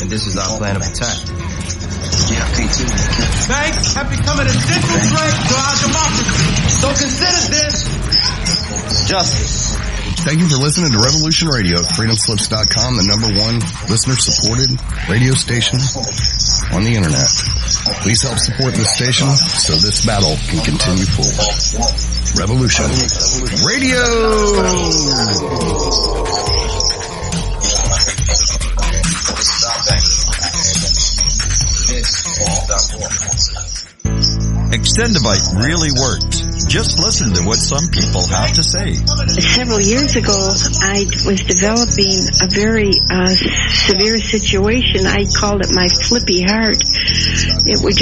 and this is our plan of attack. Yeah, P2. Banks have become an essential threat to our democracy. So consider this justice. Thank you for listening to Revolution Radio at freedomslips.com, the #1 listener-supported radio station on the internet. Please help support this station so this battle can continue forward. Revolution Radio! Extendivite really works. Just listen to what some people have to say. Several years ago, I was developing a very severe situation. I called it my flippy heart. It was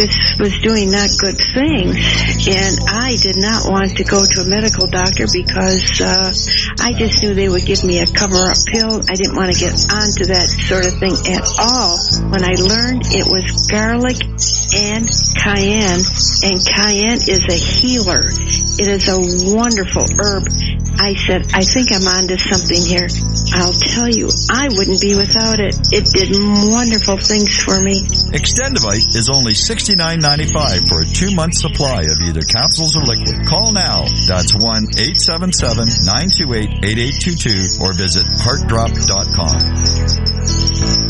doing not good things, and I did not want to go to a medical doctor because I just knew they would give me a cover-up pill. I didn't want to get onto that sort of thing at all. When I learned it was garlic and cayenne is a healer. It is a wonderful herb. I said, I think I'm onto something here. I'll tell you, I wouldn't be without it. It did wonderful things for me. Extendivite is only $69.95 for a 2-month supply of either capsules or liquid. Call now. That's 1-877-928-8822 or visit heartdrop.com.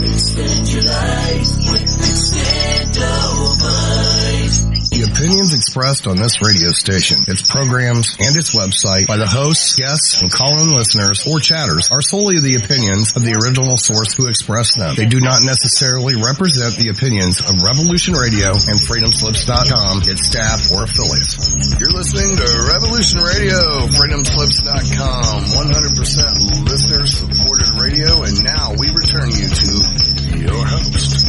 Extend your life with Extendivite. The opinions expressed on this radio station, its programs, and its website by the hosts, guests, and call-in listeners or chatters are solely the opinions of the original source who expressed them. They do not necessarily represent the opinions of Revolution Radio and freedomslips.com, its staff, or affiliates. You're listening to Revolution Radio, freedomslips.com, 100% listener-supported radio, and now we return you to your host.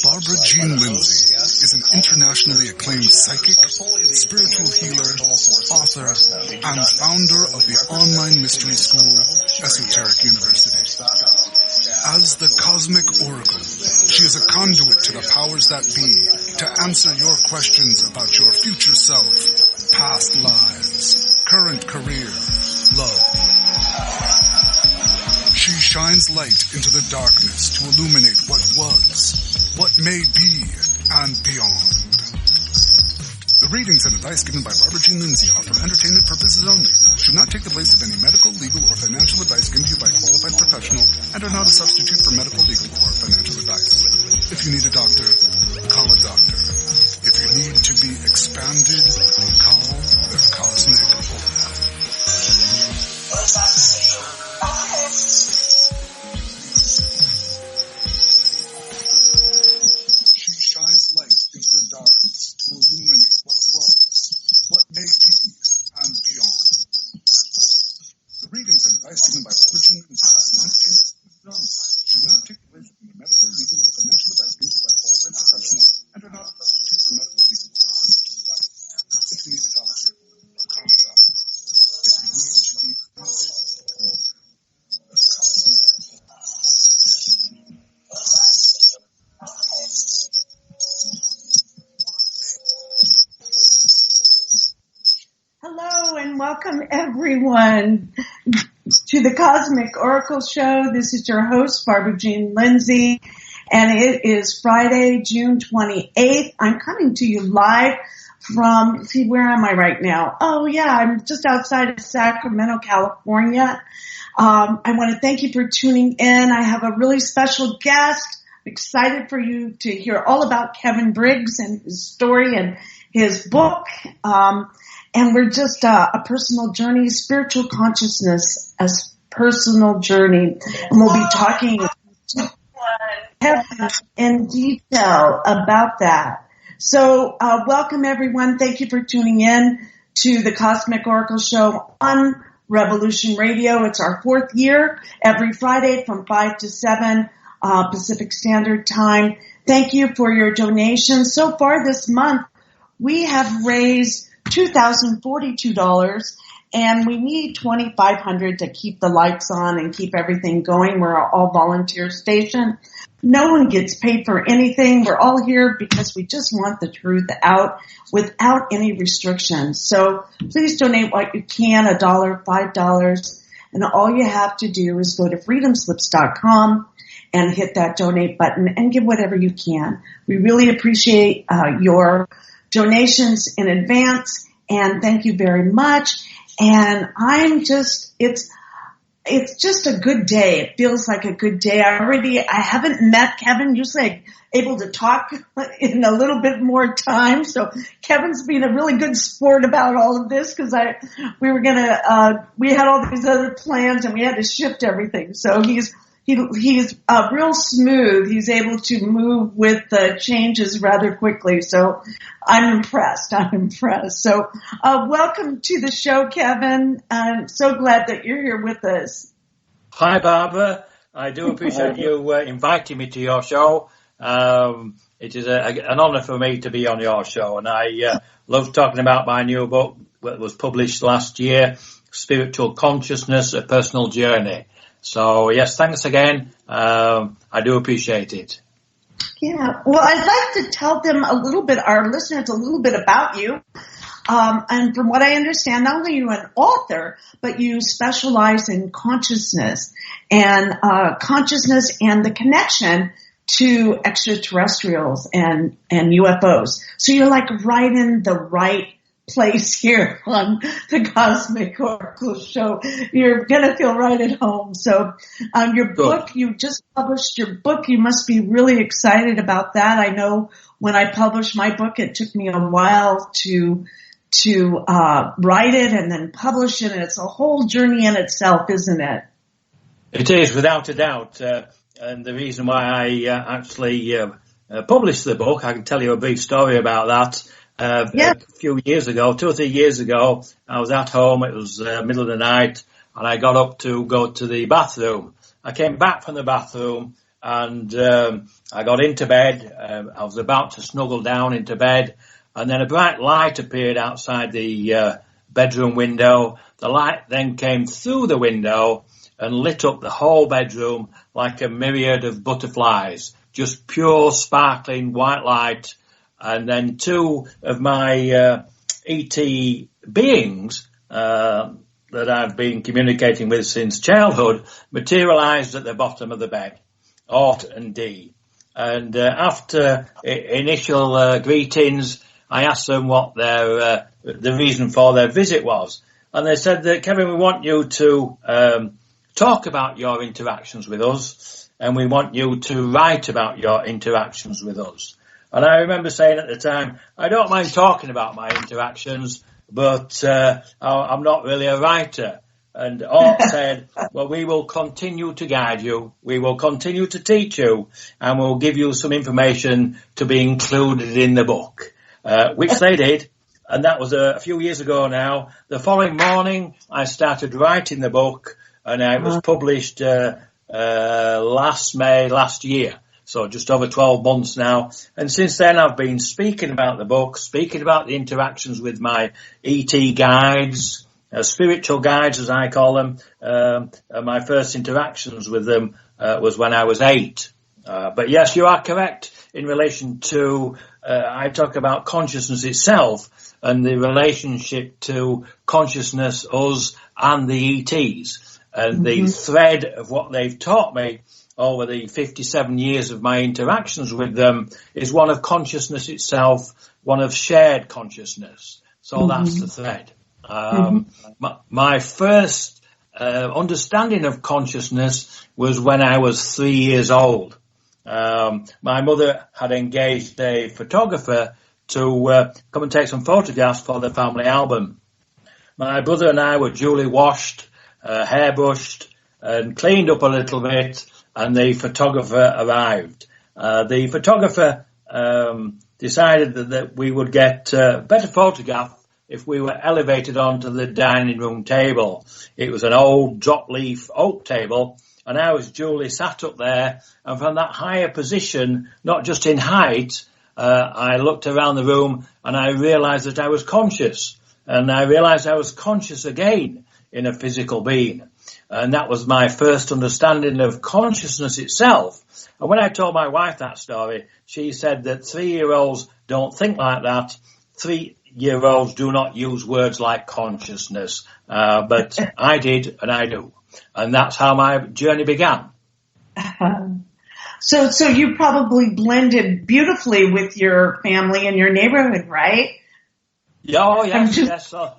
Barbara Jean Lindsey is an internationally acclaimed psychic, spiritual healer, author, and founder of the online mystery school, Esoteric University. As the Cosmic Oracle, she is a conduit to the powers that be to answer your questions about your future self, past lives, current career, love. She shines light into the darkness to illuminate what was, what may be, and beyond. The readings and advice given by Barbara Jean Lindsey are for entertainment purposes only, should not take the place of any medical, legal, or financial advice given to you by a qualified professional, and are not a substitute for medical, legal, or financial advice. If you need a doctor, call a doctor. If you need to be expanded, call the Cosmic Oracle. She shines light into the darkness to illuminate what was, what may be, and beyond. The readings and advice given by Barbara Jean Lindsey should not take place from the medical, legal, or financial advice given to you by a qualified professional, and are not a substitute for medical, legal, or financial advice. If you need a doctor, call a doctor. If you need to be Hello and welcome everyone to the Cosmic Oracle Show. This is your host, Barbara Jean Lindsey, and it is Friday, June 28th. I'm coming to you live from, where am I right now? Oh yeah, I'm just outside of Sacramento, California. I want to thank you for tuning in. I have a really special guest. I'm excited for you to hear all about KEVIN Briggs and his story and his book. And we're just a personal journey, spiritual consciousness as personal journey. And we'll be talking in detail about that. So welcome, everyone. Thank you for tuning in to the Cosmic Oracle Show on Revolution Radio. It's our 4th year, every Friday from 5 to 7 Pacific Standard Time. Thank you for your donations. So far this month, we have raised $2,042, And we need 2,500 to keep the lights on and keep everything going. We're an all volunteer station. No one gets paid for anything. We're all here because we just want the truth out without any restrictions. So please donate what you can, $1, $5. And all you have to do is go to freedomslips.com and hit that donate button and give whatever you can. We really appreciate your donations in advance, and thank you very much. And it's just a good day. It feels like a good day. I haven't met Kevin. Usually I'm able to talk in a little bit more time. So Kevin's being a really good sport about all of this because we had all these other plans and we had to shift everything. So he's real smooth. He's able to move with the changes rather quickly. So I'm impressed. So welcome to the show, Kevin. I'm so glad that you're here with us. Hi, Barbara. I do appreciate you inviting me to your show. It is an honor for me to be on your show, and I love talking about my new book that was published last year, Spiritual Consciousness, A Personal Journey. So, yes, thanks again. I do appreciate it. Yeah. Well, I'd like to tell them our listeners a little bit about you. And from what I understand, not only are you an author, but you specialize in consciousness and the connection to extraterrestrials and UFOs. So you're like right in the right place here on the Cosmic Oracle Show. You're going to feel right at home. So your book, you just published your book. You must be really excited about that. I know when I published my book, it took me a while to write it and then publish it. And it's a whole journey in itself, isn't it? It is, without a doubt. And the reason why I actually published the book, I can tell you a brief story about that. A few years ago, 2 or 3 years ago, I was at home. It was middle of the night, and I got up to go to the bathroom. I came back from the bathroom, and I got into bed. I was about to snuggle down into bed, and then a bright light appeared outside the bedroom window. The light then came through the window and lit up the whole bedroom like a myriad of butterflies, just pure, sparkling white light. And then 2 of my ET beings that I've been communicating with since childhood materialized at the bottom of the bed, Art and Dee. And after initial greetings, I asked them what the reason for their visit was. And they said that, Kevin, we want you to talk about your interactions with us, and we want you to write about your interactions with us. And I remember saying at the time, I don't mind talking about my interactions, but I'm not really a writer. And Art said, well, we will continue to guide you. We will continue to teach you, and we'll give you some information to be included in the book, which they did. And that was a few years ago now. The following morning, I started writing the book, and it was published last May last year. So just over 12 months now. And since then, I've been speaking about the book, speaking about the interactions with my ET guides, spiritual guides, as I call them. My first interactions with them was when I was 8. But yes, you are correct in relation to, I talk about consciousness itself and the relationship to consciousness, us, and the ETs. And the thread of what they've taught me over the 57 years of my interactions with them is one of consciousness itself, one of shared consciousness. So that's the thread. My first understanding of consciousness was when I was 3 years old. My mother had engaged a photographer to come and take some photographs for the family album. My brother and I were duly washed, hairbrushed, and cleaned up a little bit, and the photographer arrived. The photographer decided that we would get a better photograph if we were elevated onto the dining room table. It was an old drop-leaf oak table, and I was duly sat up there, and from that higher position, not just in height, I looked around the room and I realized that I was conscious. and I realized I was conscious again in a physical being. And that was my first understanding of consciousness itself. And when I told my wife that story, she said that 3-year-olds don't think like that. 3-year-olds do not use words like consciousness. But I did, and I do. And that's how my journey began. So you probably blended beautifully with your family and your neighborhood, right? Oh, yes, yes. So,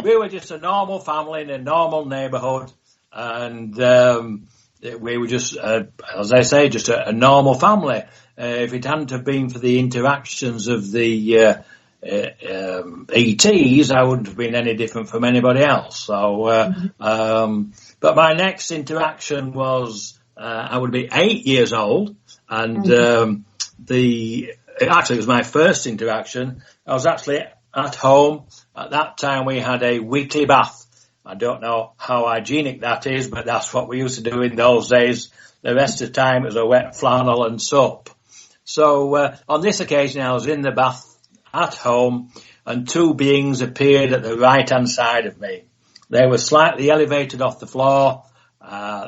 we were just a normal family in a normal neighborhood, and we were just, as I say, just a normal family. If it hadn't have been for the interactions of the ETs, I wouldn't have been any different from anybody else. So, but my next interaction was I would be 8 years old, and actually it was my first interaction. I was actually at home. At that time we had a weekly bath. I don't know how hygienic that is, but that's what we used to do in those days. The rest of the time it was a wet flannel and soap. So on this occasion I was in the bath at home, and 2 beings appeared at the right-hand side of me. They were slightly elevated off the floor.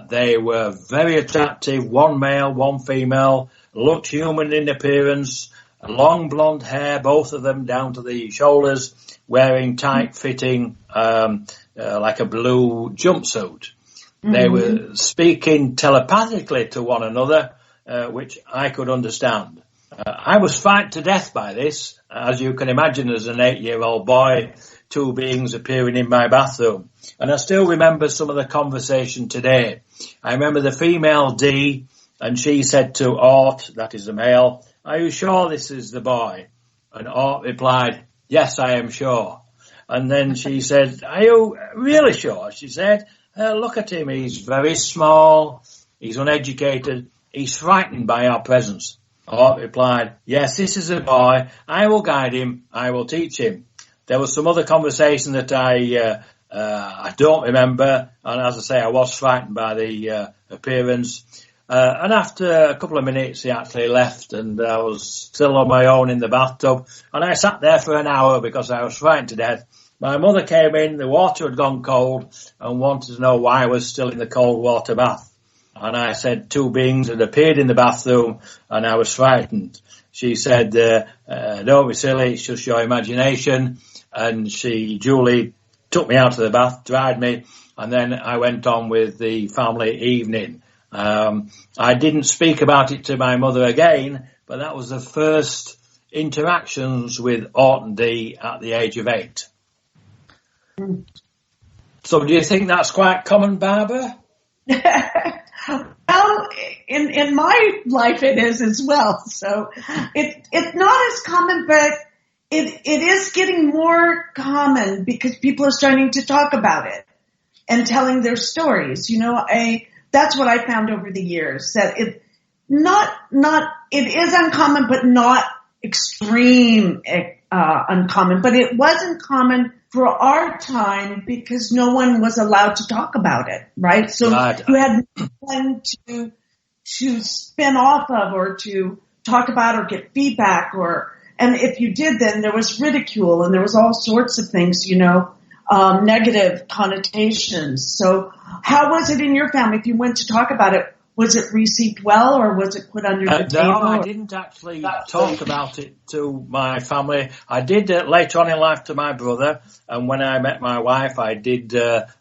They were very attractive, 1 male, 1 female, looked human in appearance, long blonde hair, both of them down to the shoulders, wearing tight-fitting, like a blue jumpsuit. They were speaking telepathically to one another, which I could understand. I was frightened to death by this, as you can imagine, as an 8-year-old boy, 2 beings appearing in my bathroom. And I still remember some of the conversation today. I remember the female D, and she said to Ort, that is the male, "Are you sure this is the boy?" And Ort replied, "Yes, I am sure." And then she said, "Are you really sure?" She said, "Look at him. He's very small. He's uneducated. He's frightened by our presence." Ort replied, "Yes, this is a boy. I will guide him. I will teach him." There was some other conversation that I don't remember. And as I say, I was frightened by the appearance. And after a couple of minutes, he actually left, and I was still on my own in the bathtub. And I sat there for an hour because I was frightened to death. My mother came in, the water had gone cold, and wanted to know why I was still in the cold water bath. And I said 2 beings had appeared in the bathroom, and I was frightened. She said, "Don't be silly, it's just your imagination." And she duly took me out of the bath, dried me, and then I went on with the family evening. I didn't speak about it to my mother again, but that was the first interactions with Orton D at the age of 8. So do you think that's quite common, Barbara? Well, in my life it is as well. So it's not as common, but it is getting more common because people are starting to talk about it and telling their stories. You know, that's what I found over the years, that it is uncommon, but not extreme uncommon. But it wasn't common for our time because no one was allowed to talk about it, right? So you had no one to spin off of or to talk about or get feedback, and if you did, then there was ridicule and there was all sorts of things, negative connotations. So how was it in your family? If you went to talk about it, was it received well, or was it put under the table? No, I didn't actually talk about it to my family. I did later on in life to my brother, and when I met my wife, I did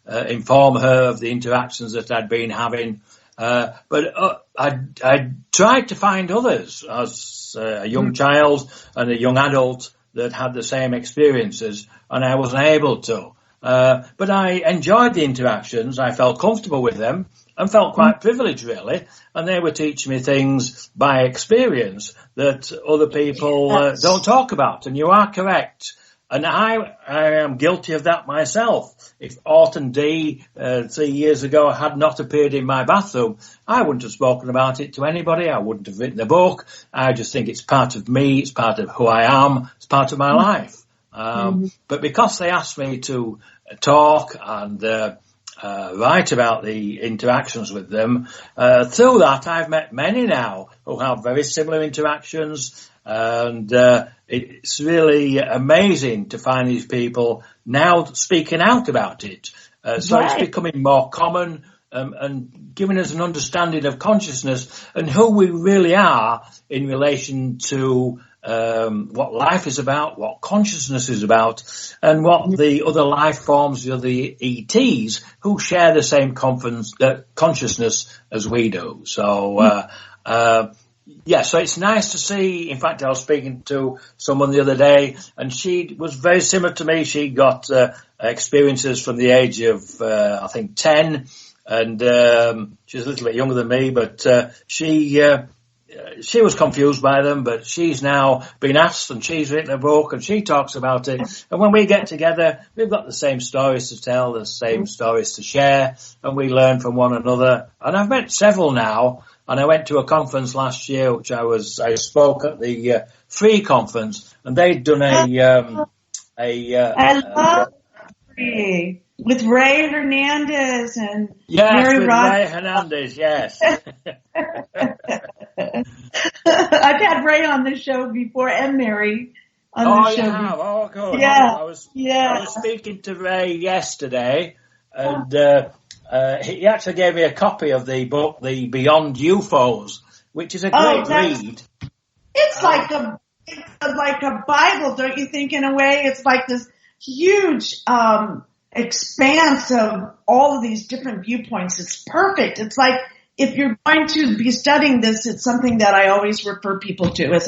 inform her of the interactions that I'd been having. But I tried to find others as a young child and a young adult that had the same experiences, and I wasn't able to. But I enjoyed the interactions. I felt comfortable with them and felt quite privileged, really. And they were teaching me things by experience that other people don't talk about. And you are correct. And I am guilty of that myself. If Orton D 3 years ago had not appeared in my bathroom, I wouldn't have spoken about it to anybody. I wouldn't have written a book. I just think it's part of me. It's part of who I am. It's part of my life. But because they asked me to talk and write about the interactions with them, through that I've met many now who have very similar interactions. And it's really amazing to find these people now speaking out about it. So it's becoming more common and giving us an understanding of consciousness and who we really are in relation to what life is about, what consciousness is about, and what the other life forms, the ETs, who share the same consciousness as we do. So, so it's nice to see. In fact, I was speaking to someone the other day, and she was very similar to me. She got experiences from the age of, I think, 10, and she's a little bit younger than me, but she was confused by them, but she's now been asked, and she's written a book, and she talks about it. And when we get together, we've got the same stories to tell, the same stories to share, and we learn from one another. And I've met several now, and I went to a conference last year, which I spoke at the free conference, and they'd done I love free. With Ray Hernandez and Mary with Ross. Ray Hernandez, yes. I've had Ray on the show before, and Mary on the show. Oh, good. Yeah. I was speaking to Ray yesterday, and he actually gave me a copy of the book, The Beyond UFOs, which is a great read. It's like a Bible, don't you think? In a way, it's like this huge expanse of all of these different viewpoints. It's perfect. It's like, if you're going to be studying this, it's something that I always refer people to as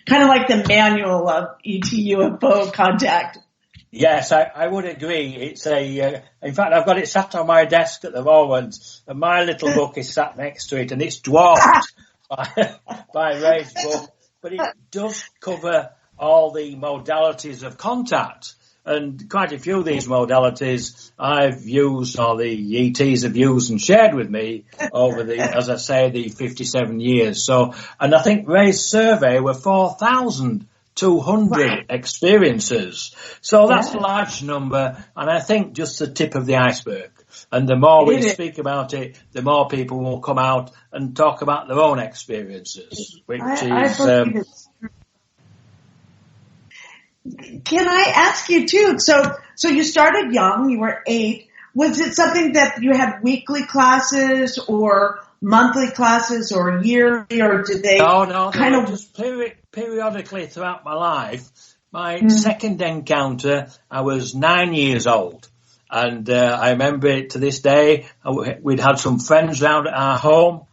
kind of like the manual of ET UFO contact. Yes, I would agree. It's in fact, I've got it sat on my desk at the moment, and my little book is sat next to it, and it's dwarfed by Ray's book, but it does cover all the modalities of contact. And quite a few of these modalities I've used, or the ETs have used and shared with me over the 57 years. So, and I think Ray's survey were 4,200 experiences. So that's a large number, and I think just the tip of the iceberg. And the more we speak about it, the more people will come out and talk about their own experiences, which is... Can I ask you too? So you started young. You were 8. Was it something that you had weekly classes or monthly classes or yearly, or did they? No, kind of just periodically throughout my life. My second encounter, I was 9 years old, and I remember it to this day. We'd had some friends round at our home.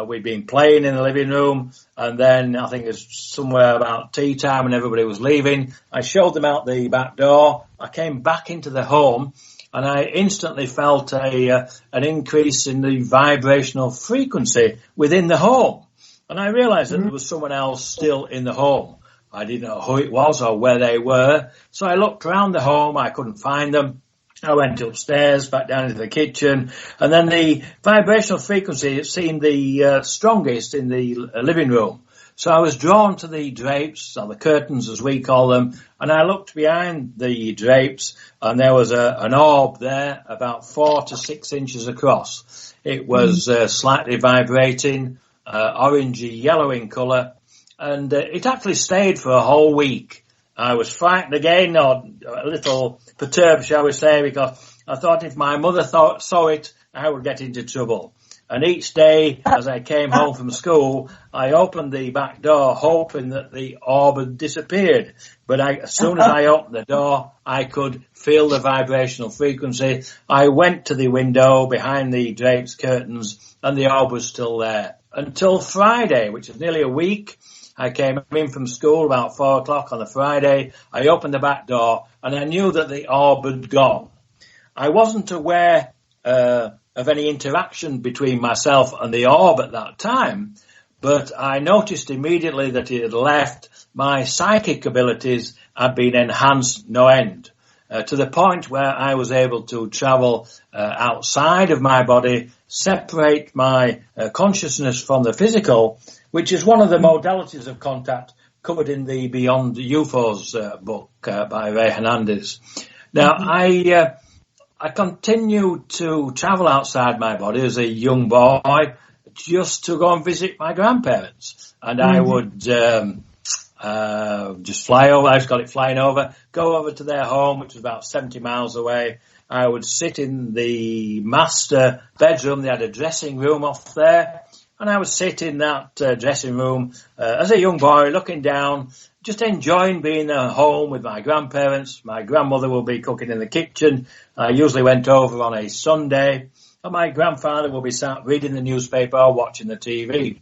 We'd been playing in the living room, and then I think it was somewhere about tea time and everybody was leaving. I showed them out the back door. I came back into the home, and I instantly felt an increase in the vibrational frequency within the home. And I realized that there was someone else still in the home. I didn't know who it was or where they were. So I looked around the home. I couldn't find them. I went upstairs, back down into the kitchen, and then the vibrational frequency, it seemed the strongest in the living room. So I was drawn to the drapes, or the curtains as we call them, and I looked behind the drapes, and there was an orb there about 4 to 6 inches across. It was slightly vibrating, orangey yellow in colour, and it actually stayed for a whole week. I was frightened again, or a little perturbed, shall we say, because I thought if my mother saw it, I would get into trouble. And each day, as I came home from school, I opened the back door, hoping that the orb had disappeared. But as soon as I opened the door, I could feel the vibrational frequency. I went to the window behind the drapes curtains, and the orb was still there. Until Friday, which is nearly a week. I came in from school about 4 o'clock on a Friday. I opened the back door, and I knew that the orb had gone. I wasn't aware of any interaction between myself and the orb at that time, but I noticed immediately that it had left. My psychic abilities had been enhanced no end, to the point where I was able to travel outside of my body, separate my consciousness from the physical, which is one of the modalities of contact covered in the Beyond UFOs book by Ray Hernandez. Now, I continued to travel outside my body as a young boy just to go and visit my grandparents. And I would just fly over. I just got it flying over, go over to their home, which was about 70 miles away. I would sit in the master bedroom. They had a dressing room off there. And I would sit in that dressing room as a young boy, looking down, just enjoying being at home with my grandparents. My grandmother will be cooking in the kitchen. I usually went over on a Sunday. And my grandfather will be sat reading the newspaper or watching the TV.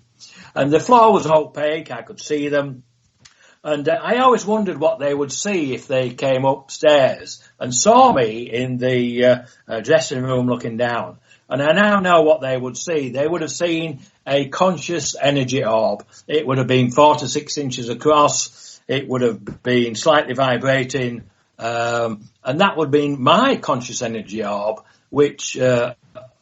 And the floor was opaque. I could see them. And I always wondered what they would see if they came upstairs and saw me in the dressing room looking down. And I now know what they would see. They would have seen a conscious energy orb. It would have been 4 to 6 inches across. It would have been slightly vibrating. And that would have been my conscious energy orb, which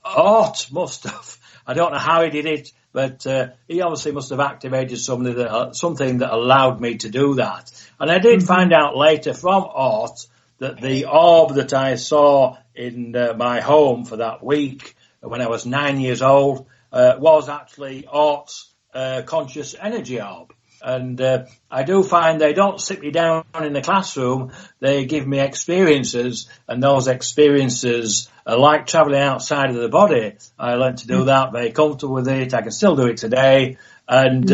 Art must have. I don't know how he did it, but he obviously must have activated something that allowed me to do that. And I did find out later from Art that the orb that I saw in my home for that week when I was 9 years old was actually Art's conscious energy orb. And I do find they don't sit me down in the classroom. They give me experiences, and those experiences are like travelling outside of the body. I learned to do that, very comfortable with it. I can still do it today. And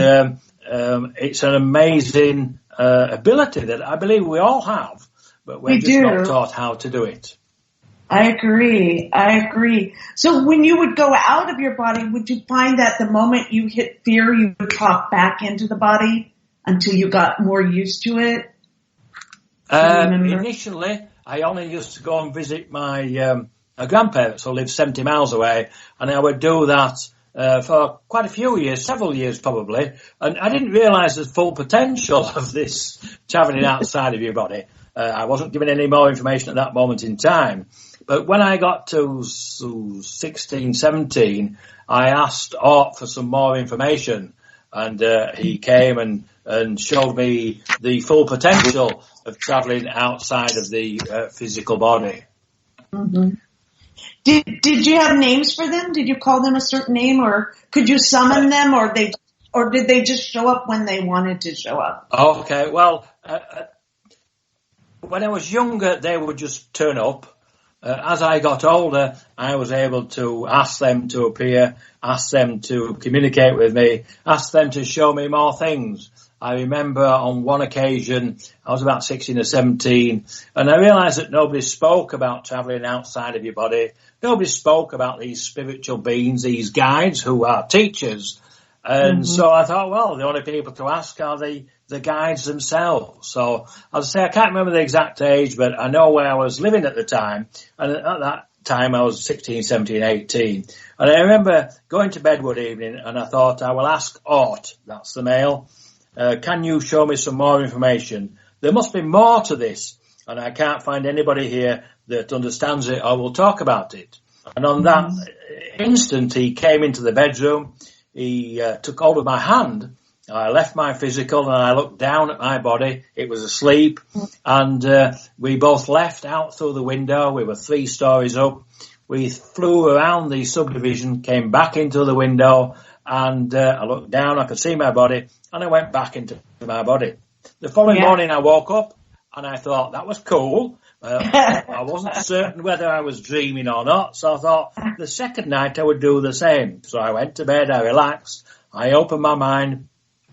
it's an amazing ability that I believe we all have, but we're just not taught how to do it. I agree. So when you would go out of your body, would you find that the moment you hit fear, you would pop back into the body until you got more used to it? Initially, I only used to go and visit my grandparents who lived 70 miles away, and I would do that for quite a few years, several years probably, and I didn't realise the full potential of this travelling outside of your body. I wasn't given any more information at that moment in time. But when I got to 16, 17, I asked Art for some more information, and he came and showed me the full potential of travelling outside of the physical body. Mm-hmm. Did you have names for them? Did you call them a certain name, or could you summon them, or did they just show up when they wanted to show up? Okay, well, when I was younger, they would just turn up. As I got older, I was able to ask them to appear, ask them to communicate with me, ask them to show me more things. I remember on one occasion, I was about 16 or 17, and I realized that nobody spoke about traveling outside of your body. Nobody spoke about these spiritual beings, these guides who are teachers. And so I thought, well, the only people to ask are the guides themselves. So as I say, I can't remember the exact age, but I know where I was living at the time. And at that time, I was 16, 17, 18. And I remember going to bed one evening, and I thought, I will ask Art, that's the male, can you show me some more information? There must be more to this, and I can't find anybody here that understands it or will talk about it. And on that instant, he came into the bedroom. He took hold of my hand. I left my physical and I looked down at my body. It was asleep. And we both left out through the window. We were 3 stories up. We flew around the subdivision, came back into the window, and I looked down. I could see my body, and I went back into my body. The following morning I woke up and I thought, that was cool. I wasn't certain whether I was dreaming or not, so I thought the second night I would do the same. So I went to bed, I relaxed, I opened my mind,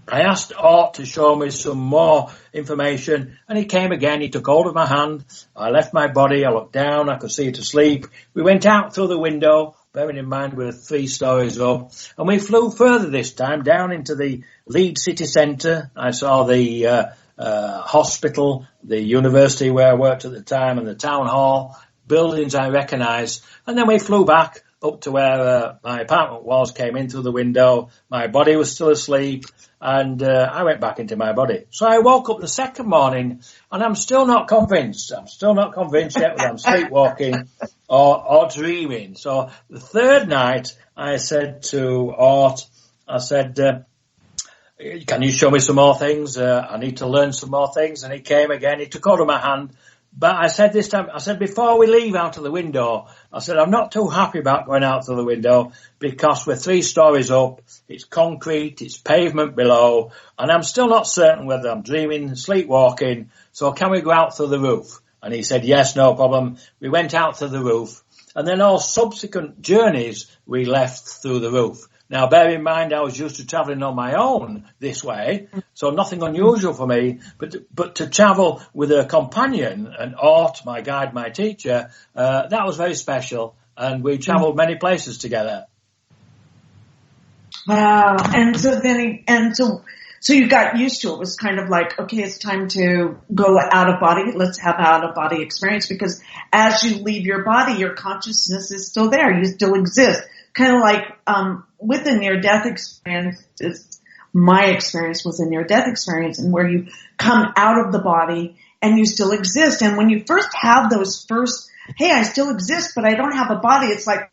I asked Art to show me some more information, and he came again. He took hold of my hand, I left my body, I looked down, I could see it asleep. We went out through the window, bearing in mind we were 3 stories up, and we flew further this time, down into the Leeds city centre. I saw the hospital, the university where I worked at the time, and the town hall, buildings I recognised. And then we flew back up to where my apartment was, came in through the window. My body was still asleep, and I went back into my body. So I woke up the second morning, and I'm still not convinced. I'm still not convinced yet whether I'm sleepwalking or dreaming. So the third night, I said to Art, I said, can you show me some more things? I need to learn some more things. And he came again. He took hold of my hand, But I said this time, before we leave out of the window, I said, I'm not too happy about going out of the window because we're 3 stories up, it's concrete, it's pavement below, and I'm still not certain whether I'm dreaming, sleepwalking, so can we go out through the roof? And he said, yes, no problem. We went out to the roof, and then all subsequent journeys we left through the roof. Now, bear in mind, I was used to travelling on my own this way, so nothing unusual for me. But to travel with a companion, an Art, my guide, my teacher, that was very special, and we travelled many places together. Wow! And so you got used to it. It was kind of like, okay, it's time to go out of body. Let's have out of body experience, because as you leave your body, your consciousness is still there. You still exist. Kind of like with the near-death experience, my experience was a near-death experience, and where you come out of the body and you still exist. And when you first have those hey, I still exist, but I don't have a body, it's like,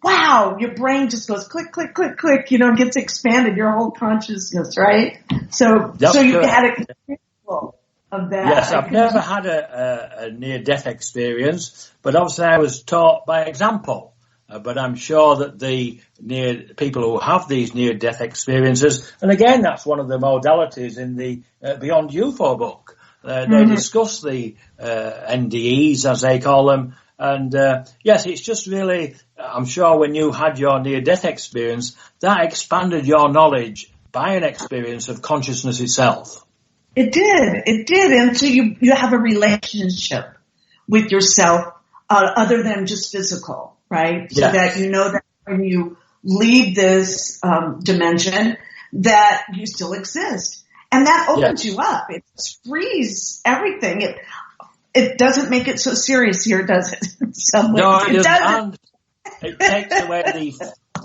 wow, your brain just goes click, click, click, click, gets expanded, your whole consciousness, right? So you had a example of that. Yes, I've never had a near-death experience, but obviously I was taught by example. But I'm sure that the people who have these near-death experiences, and again, that's one of the modalities in the Beyond UFO book. They discuss the NDEs, as they call them. And yes, it's just really, I'm sure when you had your near-death experience, that expanded your knowledge by an experience of consciousness itself. It did. And so you have a relationship with yourself other than just physical. Right? So that you know that when you leave this dimension, that you still exist. And that opens you up. It frees everything. It doesn't make it so serious here, does it? No, it doesn't. It takes away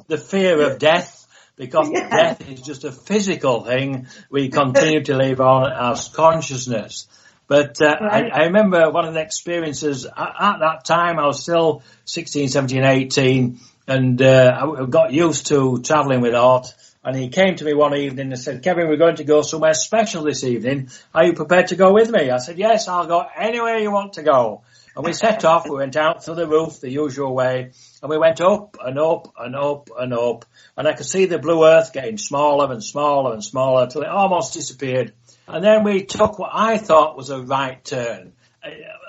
the fear of death, because death is just a physical thing we continue to live on as consciousness. But I remember one of the experiences at that time. I was still 16, 17, 18, and I got used to travelling with Art. And he came to me one evening and said, Kevin, we're going to go somewhere special this evening. Are you prepared to go with me? I said, yes, I'll go anywhere you want to go. And we set off. We went out to the roof the usual way. And we went up and up and up and up. And I could see the blue earth getting smaller and smaller and smaller till it almost disappeared. And then we took what I thought was a right turn.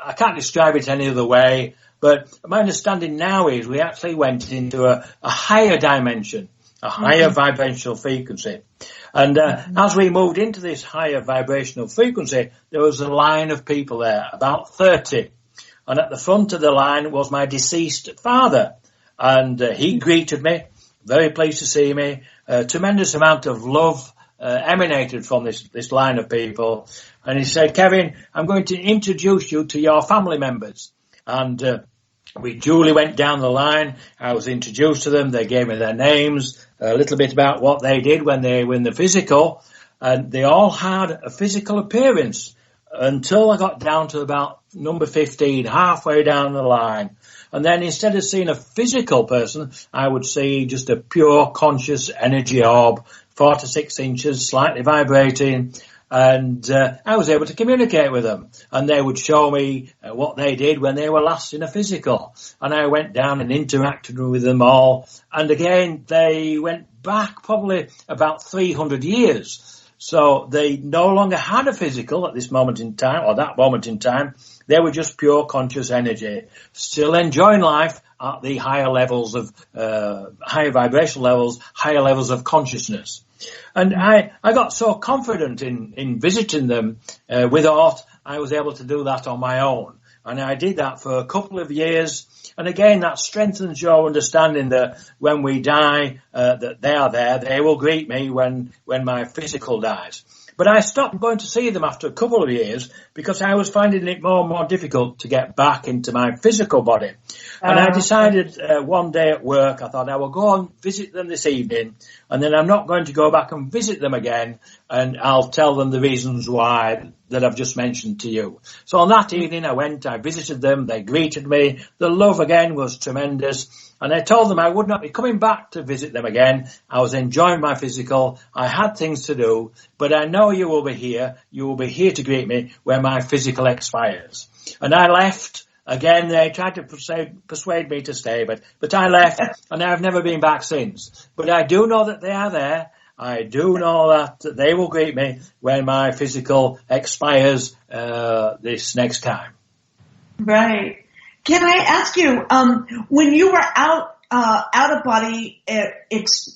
I can't describe it any other way, but my understanding now is we actually went into a higher dimension, a higher vibrational frequency. And as we moved into this higher vibrational frequency, there was a line of people there, about 30. And at the front of the line was my deceased father. And he greeted me, very pleased to see me, a tremendous amount of love emanated from this line of people. And he said, Kevin, I'm going to introduce you to your family members. And we duly went down the line. I was introduced to them. They gave me their names, a little bit about what they did when they were in the physical. And they all had a physical appearance until I got down to about number 15, halfway down the line. And then instead of seeing a physical person, I would see just a pure conscious energy orb, 4 to 6 inches, slightly vibrating. And I was able to communicate with them. And they would show me what they did when they were last in a physical. And I went down and interacted with them all. And again, they went back probably about 300 years. So they no longer had a physical at this moment in time, or that moment in time. They were just pure conscious energy, still enjoying life at the higher levels of, higher vibrational levels, higher levels of consciousness. And I got so confident in visiting them with Art, I was able to do that on my own. And I did that for a couple of years. And again, that strengthens your understanding that when we die, that they are there. They will greet me when my physical dies. But I stopped going to see them after a couple of years because I was finding it more and more difficult to get back into my physical body. And I decided one day at work, I thought I will go and visit them this evening, and then I'm not going to go back and visit them again, and I'll tell them the reasons why that I've just mentioned to you. So on that evening I visited them, they greeted me, the love again was tremendous, and I told them I would not be coming back to visit them again. I was enjoying my physical, I had things to do, but I know you will be here to greet me when my physical expires. And I left. Again, they tried to persuade me to stay, but I left, and I've never been back since. But I do know that they are there. I do know that they will greet me when my physical expires this next time. Right. Can I ask you, when you were out of body,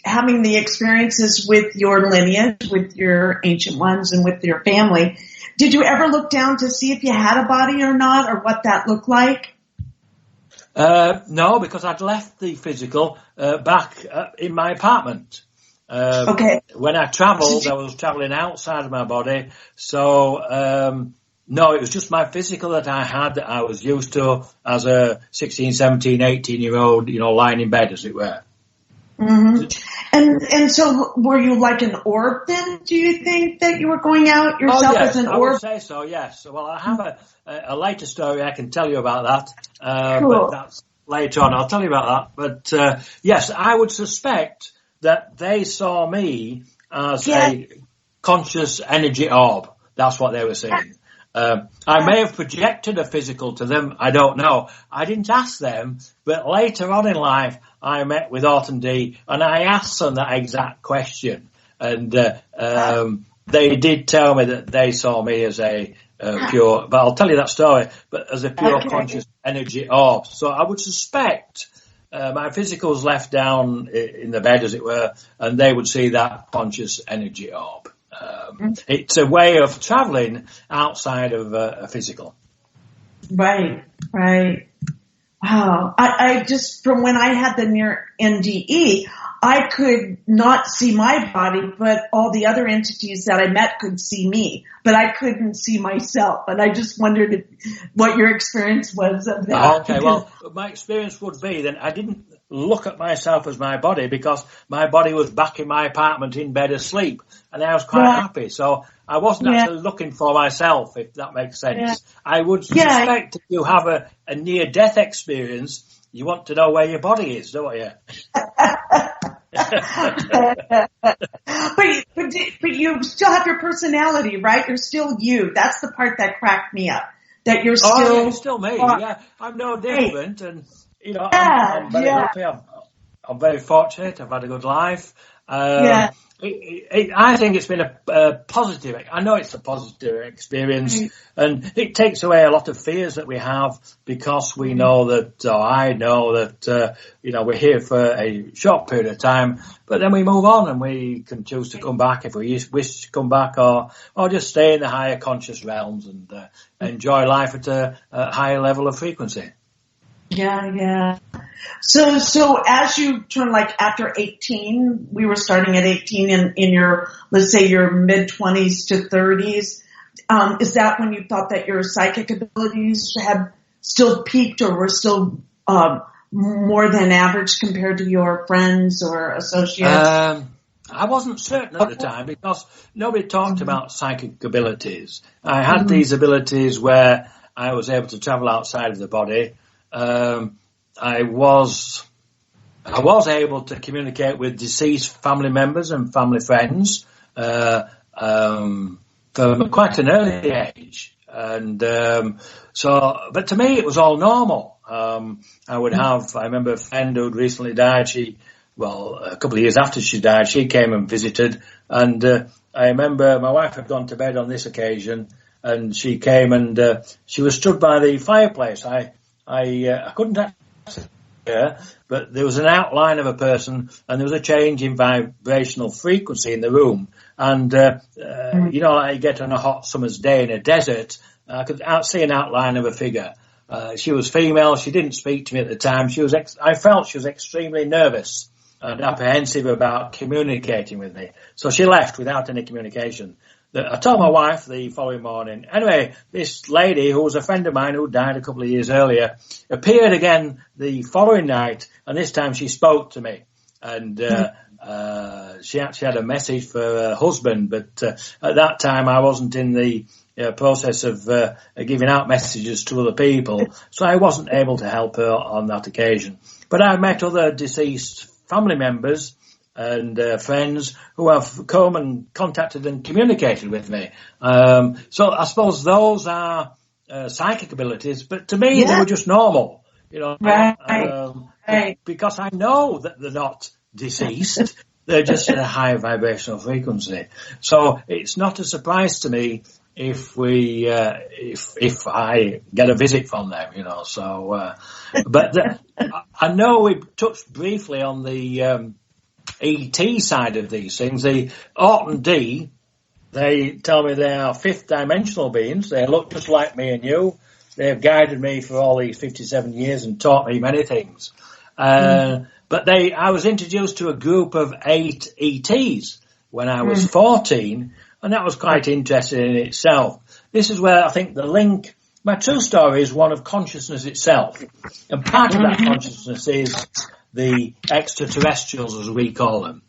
having the experiences with your lineage, with your ancient ones, and with your family, did you ever look down to see if you had a body or not, or what that looked like? No, because I'd left the physical back in my apartment. Okay. When I travelled, I was travelling outside of my body. So, no, it was just my physical that I had that I was used to as a 16, 17, 18-year-old, lying in bed, as it were. Mm-hmm. And so were you like an orb then, do you think, that you were going out yourself as an orb? I would say so, yes. Well, I have a later story I can tell you about that. Cool. But that's later on. I'll tell you about that. But, yes, I would suspect that they saw me as a conscious energy orb. That's what they were saying. I may have projected a physical to them. I don't know. I didn't ask them, but later on in life, I met with Orton D, and I asked them that exact question. And they did tell me that they saw me as a pure, but I'll tell you that story, but as a pure conscious energy orb. So I would suspect my physical's left down in the bed, as it were, and they would see that conscious energy orb. It's a way of traveling outside of a physical. Right. Wow. I just, from when I had the near NDE, I could not see my body, but all the other entities that I met could see me, but I couldn't see myself. And I just wondered what your experience was of that. Okay, well, my experience would be then I didn't look at myself as my body because my body was back in my apartment in bed asleep, and I was quite happy. So I wasn't actually looking for myself, if that makes sense. Yeah. I would suspect if you have a near-death experience, you want to know where your body is, don't you? But you still have your personality, right? You're still you. That's the part that cracked me up. That you're still... you're still me, yeah. I'm no different, and, I'm very happy. I'm very fortunate. I've had a good life. I think it's been a positive. I know it's a positive experience, and it takes away a lot of fears that we have because we know that, or I know that, we're here for a short period of time, but then we move on and we can choose to come back if we wish to come back, or just stay in the higher conscious realms and enjoy life at a higher level of frequency. Yeah. So as you turn, like after 18, we were starting at 18 in your, let's say your mid-20s to 30s, is that when you thought that your psychic abilities had still peaked or were still more than average compared to your friends or associates? I wasn't certain at the time because nobody talked about psychic abilities. I had these abilities where I was able to travel outside of the body. I was able to communicate with deceased family members and family friends from quite an early age, and but to me it was all normal. I remember a friend who'd recently died. A couple of years after she died, she came and visited, and I remember my wife had gone to bed on this occasion, and she came and she was stood by the fireplace. I couldn't actually see her, but there was an outline of a person, and there was a change in vibrational frequency in the room. And, like you get on a hot summer's day in a desert, I could see an outline of a figure. She was female. She didn't speak to me at the time. I felt she was extremely nervous and apprehensive about communicating with me. So she left without any communication. I told my wife the following morning. Anyway, this lady, who was a friend of mine who died a couple of years earlier, appeared again the following night, and this time she spoke to me. And she actually had a message for her husband, but at that time I wasn't in the process of giving out messages to other people, so I wasn't able to help her on that occasion. But I met other deceased family members and friends who have come and contacted and communicated with me. So I suppose those are psychic abilities, but to me they were just normal, Right. Because I know that they're not deceased. They're just at a higher vibrational frequency. So it's not a surprise to me if if I get a visit from them, So, but I know we touched briefly on the ET side of these things. The Orton D, they tell me they are fifth dimensional beings. They look just like me and you. They have guided me for all these 57 years and taught me many things. But I was introduced to a group of 8 ETs when I was 14, and that was quite interesting in itself. This is where I think the link, my true story is one of consciousness itself. And part of that consciousness is the extraterrestrials, as we call them.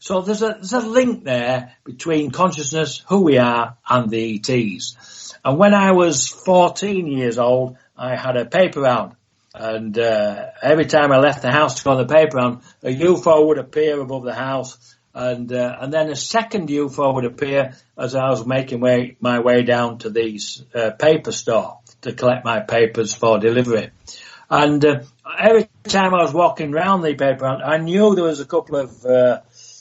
So there's a link there between consciousness, who we are, and the ETs. And when I was 14 years old, I had a paper round. And every time I left the house to go on the paper round, a UFO would appear above the house, and then a second UFO would appear as I was making my way down to the paper store to collect my papers for delivery. And every time I was walking around the paper round, I knew there was a couple of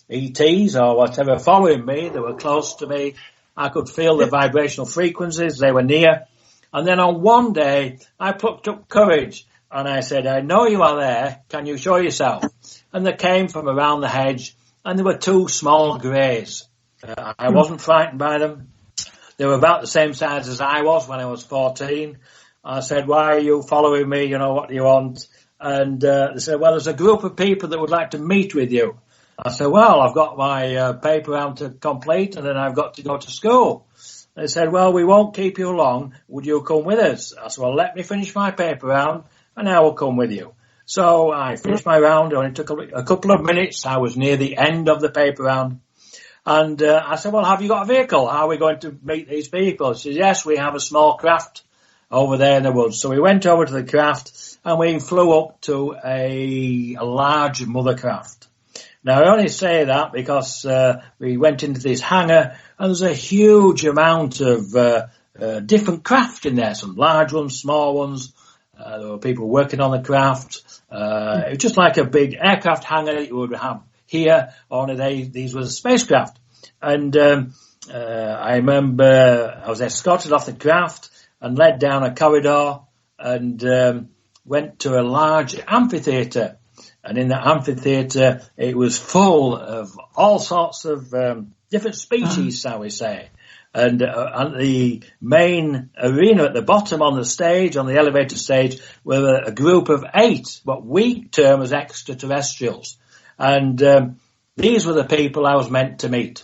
ETs or whatever following me. They were close to me. I could feel the vibrational frequencies. They were near. And then on one day, I plucked up courage. And I said, I know you are there. Can you show yourself? And they came from around the hedge, and there were 2 small greys. I wasn't frightened by them. They were about the same size as I was when I was 14. I said, why are you following me? What do you want? And they said, well, there's a group of people that would like to meet with you. I said, well, I've got my paper round to complete, and then I've got to go to school. They said, well, we won't keep you long. Would you come with us? I said, well, let me finish my paper round, and I will come with you. So I finished my round. It only took a couple of minutes. I was near the end of the paper round. And I said, well, have you got a vehicle? How are we going to meet these people? She said, yes, we have a small craft over there in the woods. So we went over to the craft, and we flew up to a large mother craft. Now, I only say that because we went into this hangar, and there's a huge amount of different craft in there, some large ones, small ones. There were people working on the craft. It was just like a big aircraft hangar that you would have here, only these were the spacecraft. And I remember I was escorted off the craft and led down a corridor and went to a large amphitheatre. And in the amphitheatre, it was full of all sorts of different species, shall we say. And the main arena at the bottom on the stage, on the elevator stage, were a group of 8, what we term as extraterrestrials. And these were the people I was meant to meet.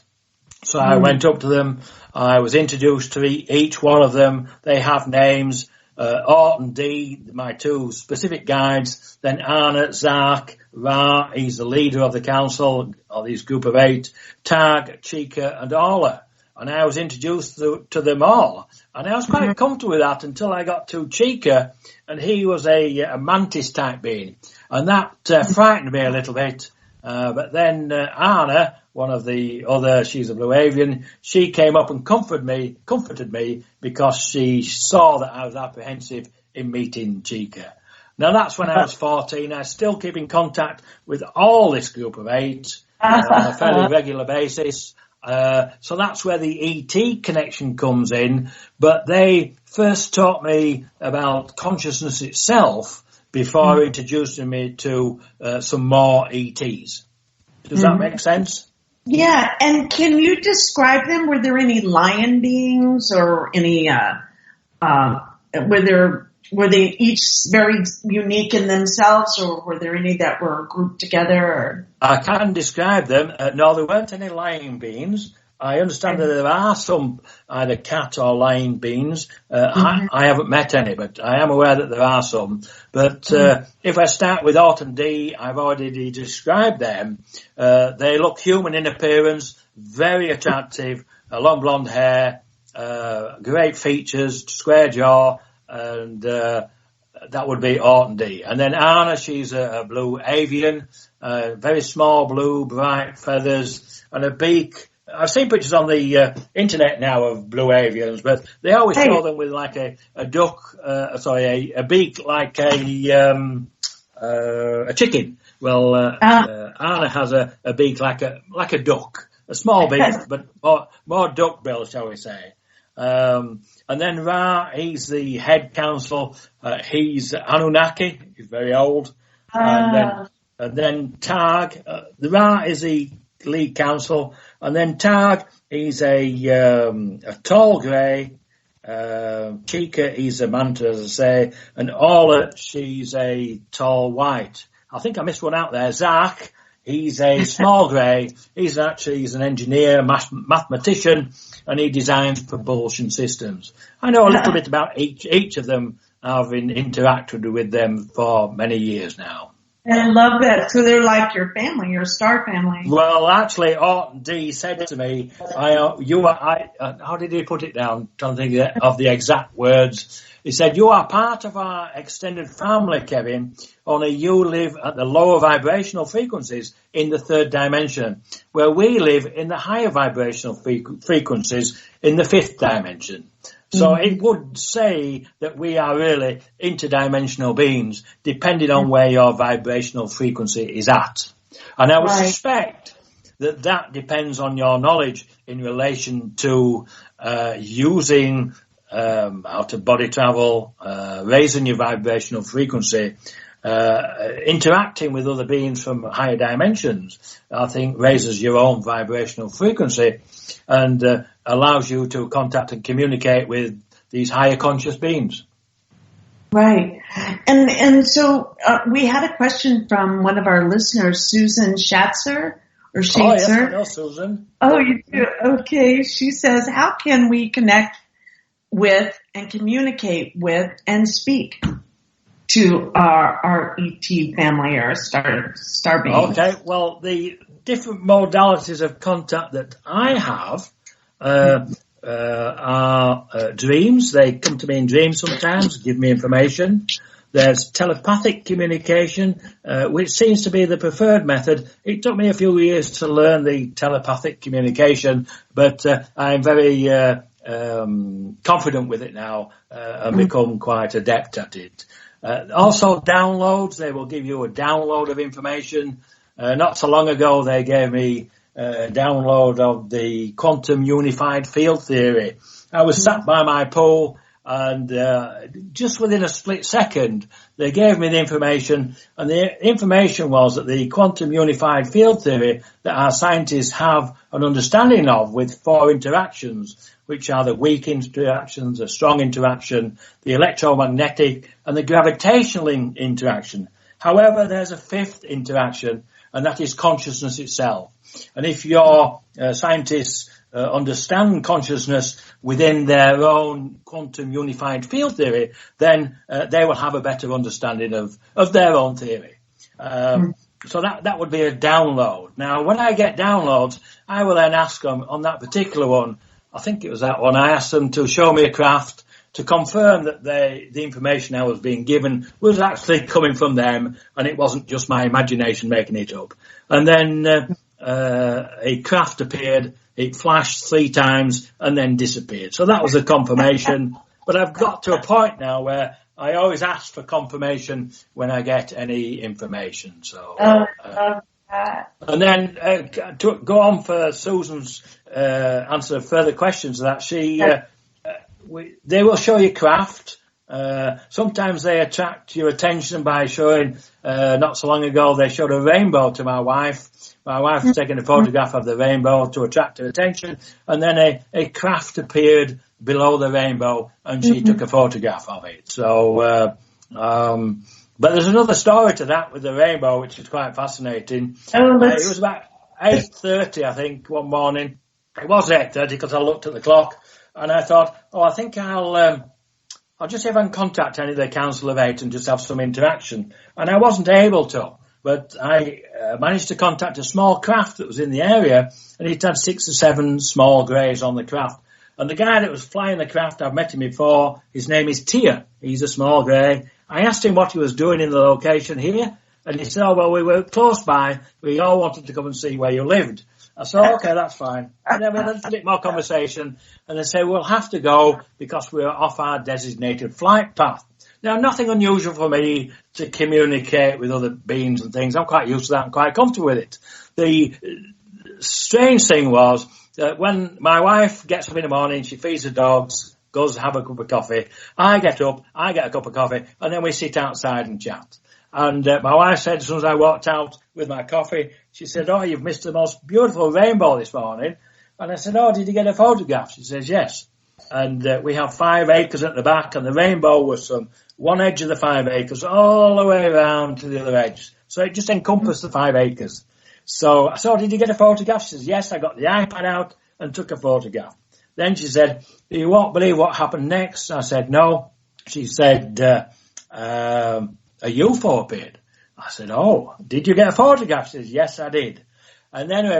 So I went up to them. I was introduced to each one of them. They have names. Orton D, my 2 specific guides. Then Arna, Zark, Ra, he's the leader of the council, or this group of 8. Tag, Chica, and Orla. And I was introduced to them all. And I was quite comfortable with that until I got to Chica, and he was a mantis type being. And that frightened me a little bit. But then Anna, one of the other, she's a blue avian, she came up and comforted me because she saw that I was apprehensive in meeting Chica. Now that's when I was 14. I still keep in contact with all this group of 8 on a fairly regular basis. So that's where the ET connection comes in. But they first taught me about consciousness itself before introducing me to some more ETs. Does that make sense? Yeah, and can you describe them? Were there any lion beings or any, were they each very unique in themselves, or were there any that were grouped together? Or? I can describe them. No, there weren't any lion beings. I understand that there are some either cat or lion beings. I haven't met any, but I am aware that there are some. But if I start with Orton D, I've already described them. They look human in appearance, very attractive, long blonde hair, great features, square jaw, and that would be Orton D. And then Anna, she's a blue avian, very small blue, bright feathers, and a beak. I've seen pictures on the internet now of blue avians, but they always show them with like a duck, a beak like a chicken. Well, Anna has a beak like a duck, a small beak, but more duck bill, shall we say. And then Ra, he's the head counsel. He's Anunnaki. He's very old. And then Tag, the Ra is the lead counsel. And then Tag, he's a tall grey. Chica, he's a manta, as I say. And Orla, she's a tall white. I think I missed one out there. Zach, he's a small grey. He's an engineer, mathematician, and he designs propulsion systems. I know a little bit about each of them. I've interacted with them for many years now. I love that. So they're like your family, your star family. Well, actually, Orton D said to me, how did he put it down? I'm trying to think of the exact words. He said, you are part of our extended family, Kevin, only you live at the lower vibrational frequencies in the third dimension, where we live in the higher vibrational frequencies in the fifth dimension. So it would say that we are really interdimensional beings, depending on where your vibrational frequency is at. And I would suspect that depends on your knowledge in relation to using out-of-body travel, raising your vibrational frequency, interacting with other beings from higher dimensions. I think raises your own vibrational frequency and allows you to contact and communicate with these higher conscious beings. Right. And so we had a question from one of our listeners, Susan Schatzer. Or Schatzer. Oh, yes, I know Susan. Oh, you do? Okay. She says, how can we connect with and communicate with and speak to our ET family or star beings? Okay. Well, the different modalities of contact that I have are dreams. They come to me in dreams sometimes, give me information. There's telepathic communication, which seems to be the preferred method. It took me a few years to learn the telepathic communication, but I'm very confident with it now and become quite adept at it. Also downloads. They will give you a download of information. Not so long ago, they gave me a download of the quantum unified field theory. I was sat by my pool, and just within a split second, they gave me the information, and the information was that the quantum unified field theory that our scientists have an understanding of with 4 interactions, which are the weak interactions, the strong interaction, the electromagnetic, and the gravitational interaction. However, there's a 5th interaction, and that is consciousness itself. And if your scientists understand consciousness within their own quantum unified field theory, then they will have a better understanding of their own theory. So that would be a download. Now, when I get downloads, I will then ask them on that particular one, I think it was that one, I asked them to show me a craft to confirm that the information I was being given was actually coming from them and it wasn't just my imagination making it up. And then a craft appeared, it flashed 3 times and then disappeared. So that was a confirmation. But I've got to a point now where I always ask for confirmation when I get any information. So, and then to go on for Susan's answer further questions to that, they will show you craft. Sometimes they attract your attention by showing, not so long ago, they showed a rainbow to my wife. My wife was taking a photograph of the rainbow to attract her attention, and then a craft appeared below the rainbow, and she took a photograph of it. So, but there's another story to that with the rainbow, which is quite fascinating. It was about 8:30, I think, one morning. It was 8:30 because I looked at the clock, and I thought, I think I'll just see if I can contact any of the Council of 8 and just have some interaction. And I wasn't able to, but I managed to contact a small craft that was in the area, and it had 6 or 7 small greys on the craft. And the guy that was flying the craft, I've met him before, his name is Tia. He's a small grey. I asked him what he was doing in the location here, and he said, oh, well, we were close by. We all wanted to come and see where you lived. I said, okay, that's fine. And then we had a little bit more conversation, and they said, we'll have to go because we're off our designated flight path. Now, nothing unusual for me to communicate with other beings and things. I'm quite used to that and quite comfortable with it. The strange thing was that when my wife gets up in the morning, she feeds the dogs, goes to have a cup of coffee. I get up, I get a cup of coffee, and then we sit outside and chat. And my wife said, as soon as I walked out with my coffee, she said, oh, you've missed the most beautiful rainbow this morning. And I said, oh, did you get a photograph? She says, yes. And we have 5 acres at the back, and the rainbow was from one edge of the 5 acres all the way around to the other edge. So it just encompassed the 5 acres. So I said, oh, did you get a photograph? She says, yes, I got the iPad out and took a photograph. Then she said, you won't believe what happened next. I said, no. She said, a UFO appeared. I said, oh, did you get a photograph? She says, yes, I did. And then I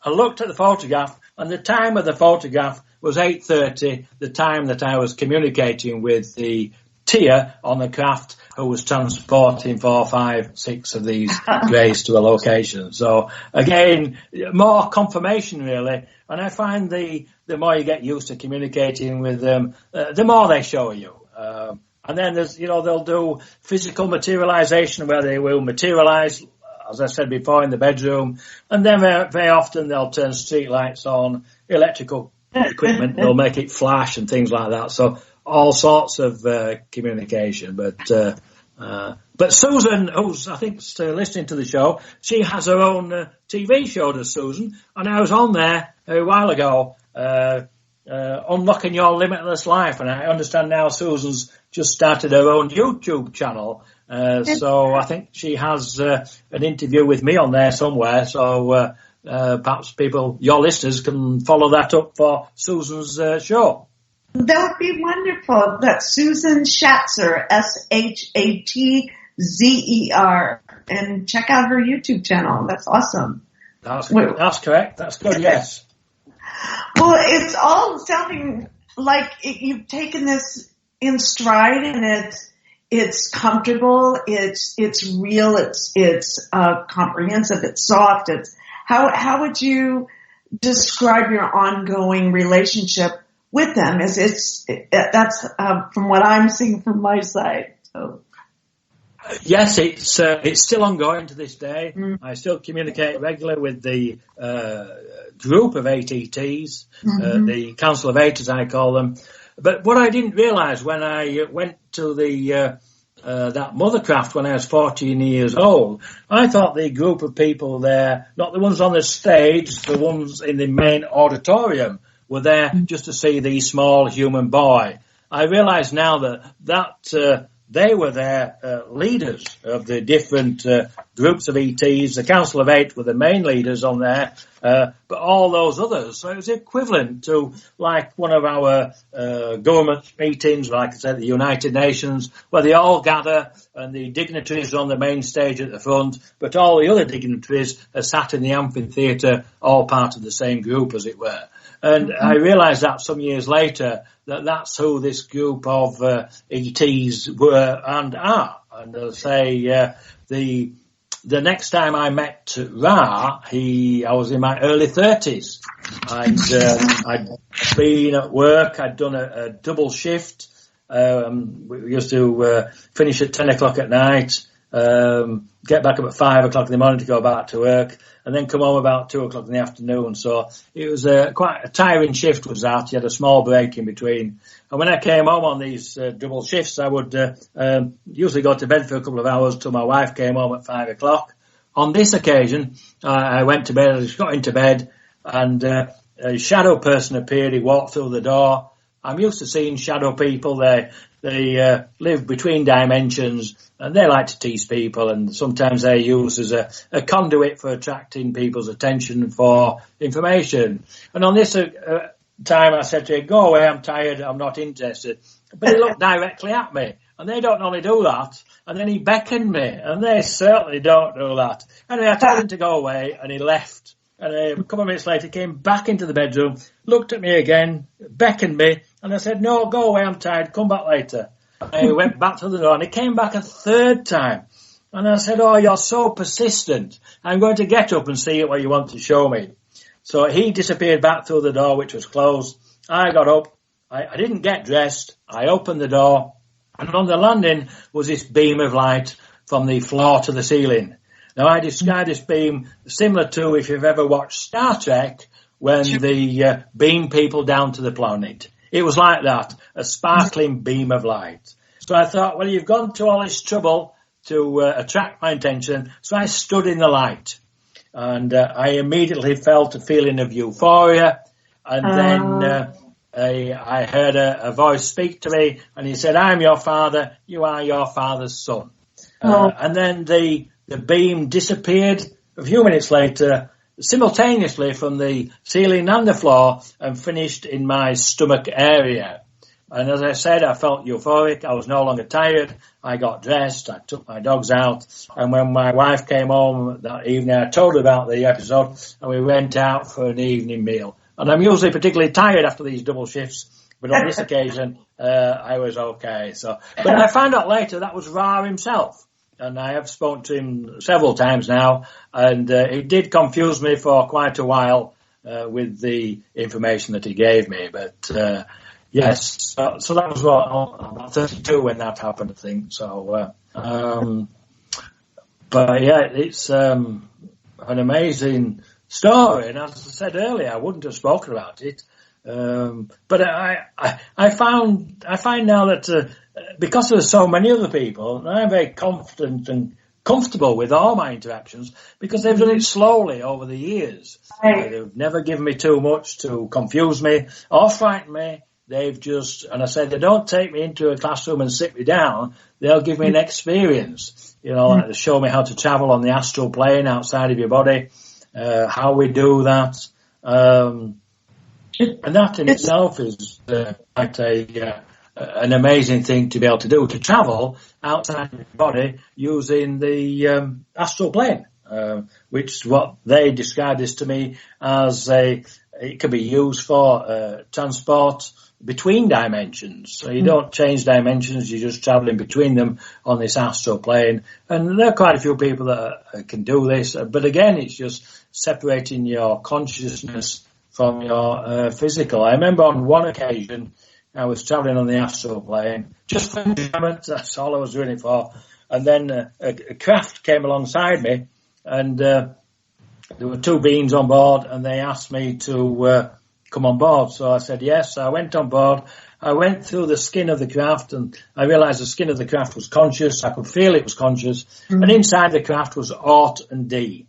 looked at the photograph, and the time of the photograph was 8:30, the time that I was communicating with the Tia on the craft who was transporting 4, 5, 6 of these greys to a location. So, again, more confirmation, really. And I find the more you get used to communicating with them, the more they show you. And then there's, they'll do physical materialization where they will materialize, as I said before, in the bedroom. And then very often they'll turn street lights on, electrical equipment, they'll make it flash and things like that. So all sorts of communication. But Susan, who's I think still listening to the show, she has her own TV show, does Susan. And I was on there a while ago, Unlocking Your Limitless Life. And I understand now Susan's just started her own YouTube channel. So I think she has an interview with me on there somewhere. So perhaps your listeners can follow that up for Susan's show. That would be wonderful. That's Susan Schatzer, Shatzer. And check out her YouTube channel. That's awesome. That's correct. That's good, yes. Well, it's all sounding like you've taken this in stride, and it's comfortable, it's real, it's comprehensive, it's soft. How would you describe your ongoing relationship with them? That's from what I'm seeing from my side. So. Yes, it's still ongoing to this day. I still communicate regularly with the group of 8 ETs, the Council of 8 as I call them. But what I didn't realise when I went to that mothercraft when I was 14 years old, I thought the group of people there, not the ones on the stage, the ones in the main auditorium, were there just to see the small human boy. I realise now that they were their leaders of the different groups of ETs. The Council of 8 were the main leaders on there, but all those others. So it was equivalent to like one of our government meetings, like I said, the United Nations, where they all gather and the dignitaries are on the main stage at the front, but all the other dignitaries are sat in the amphitheatre, all part of the same group, as it were. And I realised that some years later that's who this group of ETs were and are. And I'll say the next time I met Ra, I was in my early 30s. I'd been at work. I'd done a double shift. We used to finish at 10 o'clock at night, get back up at 5 o'clock in the morning to go back to work, and then come home about 2 o'clock in the afternoon. So it was quite a tiring shift was that. You had a small break in between. And when I came home on these double shifts, I would usually go to bed for a couple of hours till my wife came home at 5 o'clock. On this occasion, I went to bed, I just got into bed, and a shadow person appeared. He walked through the door. I'm used to seeing shadow people. They live between dimensions, and they like to tease people, and sometimes they're used as a conduit for attracting people's attention for information. And on this time, I said to him, "Go away, I'm tired, I'm not interested." But he looked directly at me, and they don't normally do that. And then he beckoned me, and they certainly don't do that. Anyway, I told him to go away, and he left. And a couple of minutes later, he came back into the bedroom, looked at me again, beckoned me, and I said, no, go away, I'm tired, come back later. I went back to the door, and he came back a third time. And I said, oh, you're so persistent. I'm going to get up and see what you want to show me. So he disappeared back through the door, which was closed. I got up. I didn't get dressed. I opened the door, and on the landing was this beam of light from the floor to the ceiling. Now, I describe this beam similar to if you've ever watched Star Trek when the beam people down to the planet. It was like that, a sparkling beam of light. So I thought, well, you've gone to all this trouble to attract my attention. So I stood in the light, and I immediately felt a feeling of euphoria. And then I heard a voice speak to me, and he said, I'm your father, you are your father's son. And then the beam disappeared a few minutes later, simultaneously from the ceiling and the floor, and finished in my stomach area. And as I said, I felt euphoric. I was no longer tired. I got dressed. I took my dogs out. And when my wife came home that evening, I told her about the episode, and we went out for an evening meal. And I'm usually particularly tired after these double shifts, but on this occasion, I was okay. But I found out later that was Ra himself. And I have spoken to him several times now, and it did confuse me for quite a while with the information that he gave me. But yes, so that was what 32 when that happened, I think. So, but yeah, it's an amazing story, and as I said earlier, I wouldn't have spoken about it. But I find now that because there's so many other people, and I'm very confident and comfortable with all my interactions because they've done it slowly over the years. They've never given me too much to confuse me or frighten me. They've just, and I said, they don't take me into a classroom and sit me down. They'll give me an experience, like they show me how to travel on the astral plane outside of your body, how we do that. And that in itself is quite an amazing thing to be able to do, to travel outside your body using the astral plane, which is what they described this to me as it can be used for transport between dimensions. So you don't change dimensions, you're just traveling between them on this astral plane. And there are quite a few people that can do this, but again, it's just separating your consciousness from your physical. I remember on one occasion, I was travelling on the astral plane, just for enjoyment, that's all I was doing it for. And then a craft came alongside me, and there were two beings on board, and they asked me to come on board. So I said yes. So I went on board. I went through the skin of the craft, and I realised the skin of the craft was conscious. I could feel it was conscious. Mm-hmm. And inside the craft was Ort and D,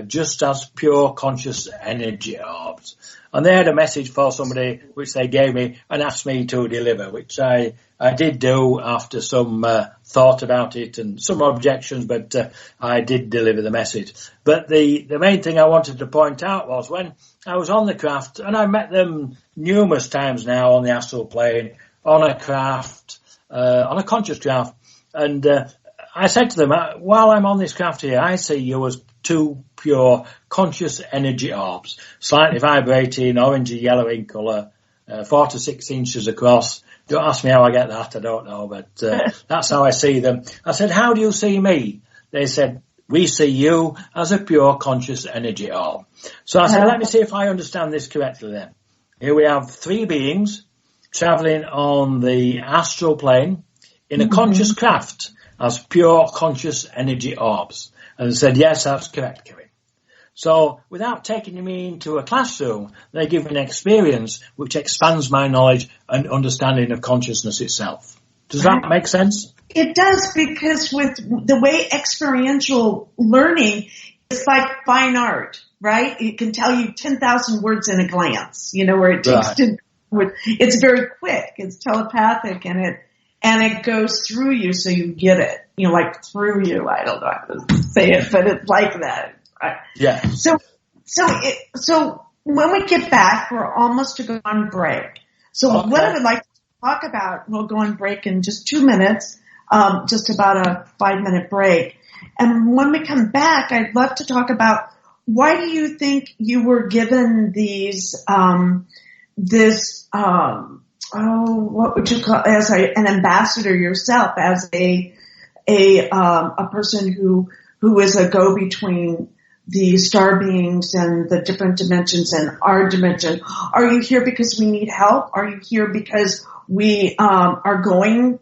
just as pure conscious energy orbs. And they had a message for somebody which they gave me and asked me to deliver, which I did do after some thought about it and some objections, but I did deliver the message. But the main thing I wanted to point out was when I was on the craft, and I met them numerous times now on the astral plane, on a craft, on a conscious craft, and I said to them, while I'm on this craft here, I see you as two pure conscious energy orbs, slightly vibrating, orangey yellow in colour, 4 to 6 inches across. Don't ask me how I get that, I don't know, but that's how I see them. I said, how do you see me? They said, we see you as a pure conscious energy orb. So I said, let me see if I understand this correctly then. Here we have 3 beings travelling on the astral plane in a conscious craft as pure conscious energy orbs. And I said, yes, that's correct, Kevin. So without taking me into a classroom, they give me an experience which expands my knowledge and understanding of consciousness itself. Does that make sense? It does, because with the way experiential learning is like fine art, right? It can tell you 10,000 words in a glance, where it takes it's very quick, it's telepathic, and it goes through you so you get it. Like through you. I don't know how to say it, but it's like that. Yeah. So when we get back, we're almost to go on break. So what I would like to talk about, we'll go on break in just 2 minutes, just about a 5-minute break. And when we come back, I'd love to talk about why do you think you were given these, what would you call, as an ambassador yourself, as a person who is a go-between the star beings and the different dimensions and our dimension? Are you here because we need help? Are you here because we are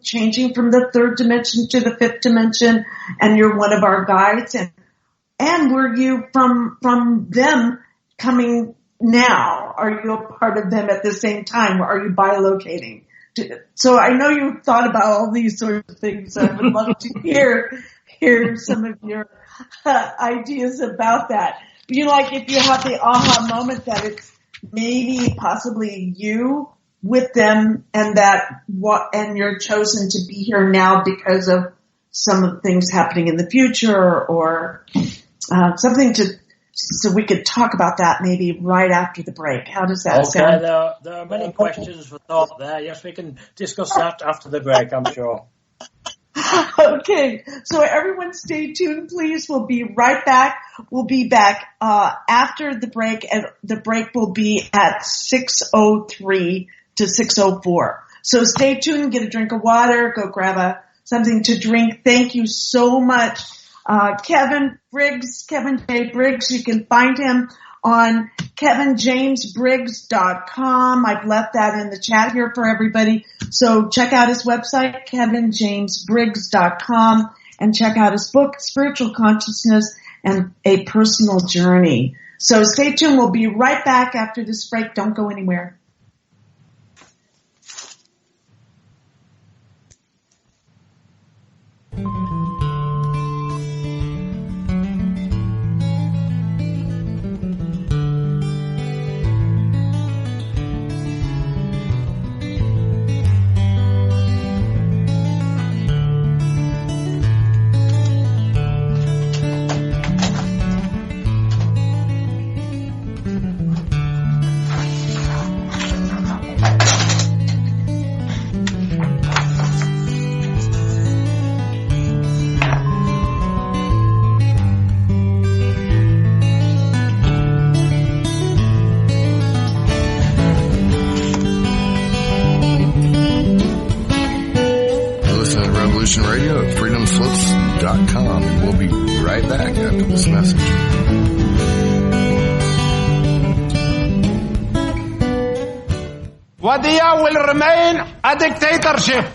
changing from the third dimension to the fifth dimension, and you're one of our guides? And were you from them coming now? Are you a part of them at the same time? Or are you bilocating? So I know you've thought about all these sorts of things. I would love to hear some of your ideas about that. You know, like if you have the aha moment that it's maybe possibly you with them, and and you're chosen to be here now because of some of the things happening in the future, or something so we could talk about that maybe right after the break. How does that sound? Okay, there are many questions for thought there. Yes, we can discuss that after the break, I'm sure. Okay, so everyone stay tuned, please. We'll be right back. We'll be back after the break, and the break will be at 6:03 to 6:04. So stay tuned, get a drink of water, go grab something to drink. Thank you so much, Kevin J. Briggs. You can find him on KEVINJamesBriggs.com. I've left that in the chat here for everybody. So check out his website, KEVINJamesBriggs.com, and check out his book, Spiritual Consciousness and a Personal Journey. So stay tuned. We'll be right back after this break. Don't go anywhere. Radio at freedomslips.com, and we'll be right back after this message. Wadiya will remain a dictatorship.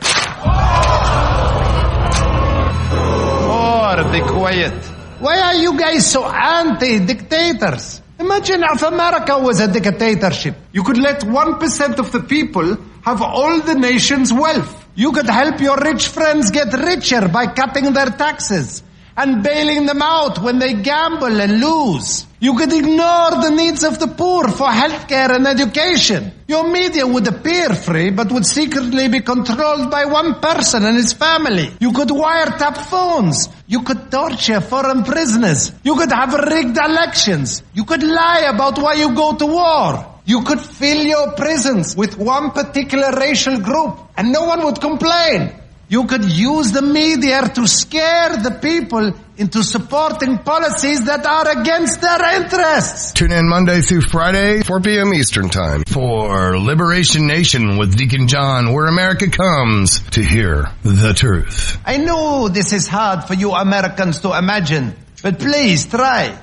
Oh, be quiet. Why are you guys so anti-dictators? Imagine if America was a dictatorship. You could let 1% of the people have all the nation's wealth. You could help your rich friends get richer by cutting their taxes and bailing them out when they gamble and lose. You could ignore the needs of the poor for healthcare and education. Your media would appear free, but would secretly be controlled by one person and his family. You could wiretap phones. You could torture foreign prisoners. You could have rigged elections. You could lie about why you go to war. You could fill your prisons with one particular racial group and no one would complain. You could use the media to scare the people into supporting policies that are against their interests. Tune in Monday through Friday, 4 p.m. Eastern Time for Liberation Nation with Deacon John, where America comes to hear the truth. I know this is hard for you Americans to imagine, but please try.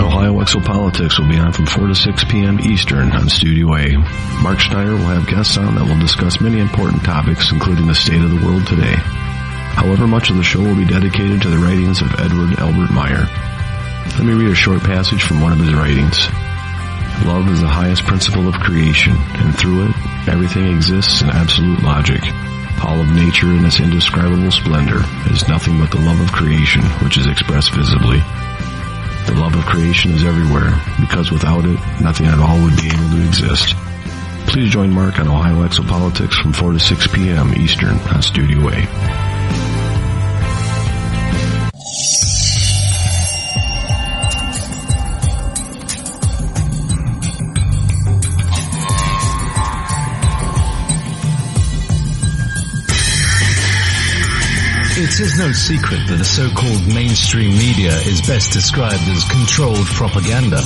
Ohio Exopolitics will be on from 4 to 6 p.m. Eastern on Studio A. Mark Schneider will have guests on that will discuss many important topics, including the state of the world today. However, much of the show will be dedicated to the writings of Edward Albert Meyer. Let me read a short passage from one of his writings. Love is the highest principle of creation, and through it, everything exists in absolute logic. All of nature in its indescribable splendor is nothing but the love of creation, which is expressed visibly. The love of creation is everywhere, because without it, nothing at all would be able to exist. Please join Mark on Ohio Exopolitics from 4 to 6 p.m. Eastern on Studio A. It's It is no secret that the so-called mainstream media is best described as controlled propaganda.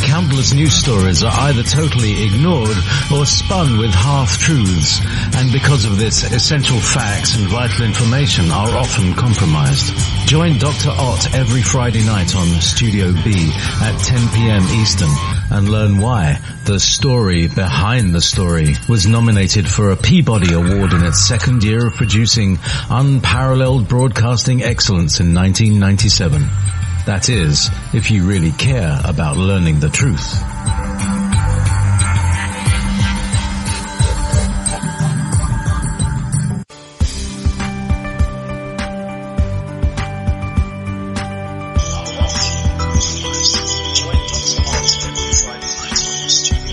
Countless news stories are either totally ignored or spun with half-truths, and because of this, essential facts and vital information are often compromised. Join Dr. Ott every Friday night on Studio B at 10 p.m. Eastern and learn why The Story Behind the Story was nominated for a Peabody Award in its second year of producing unparalleled broadcasting excellence in 1997. That is, if you really care about learning the truth.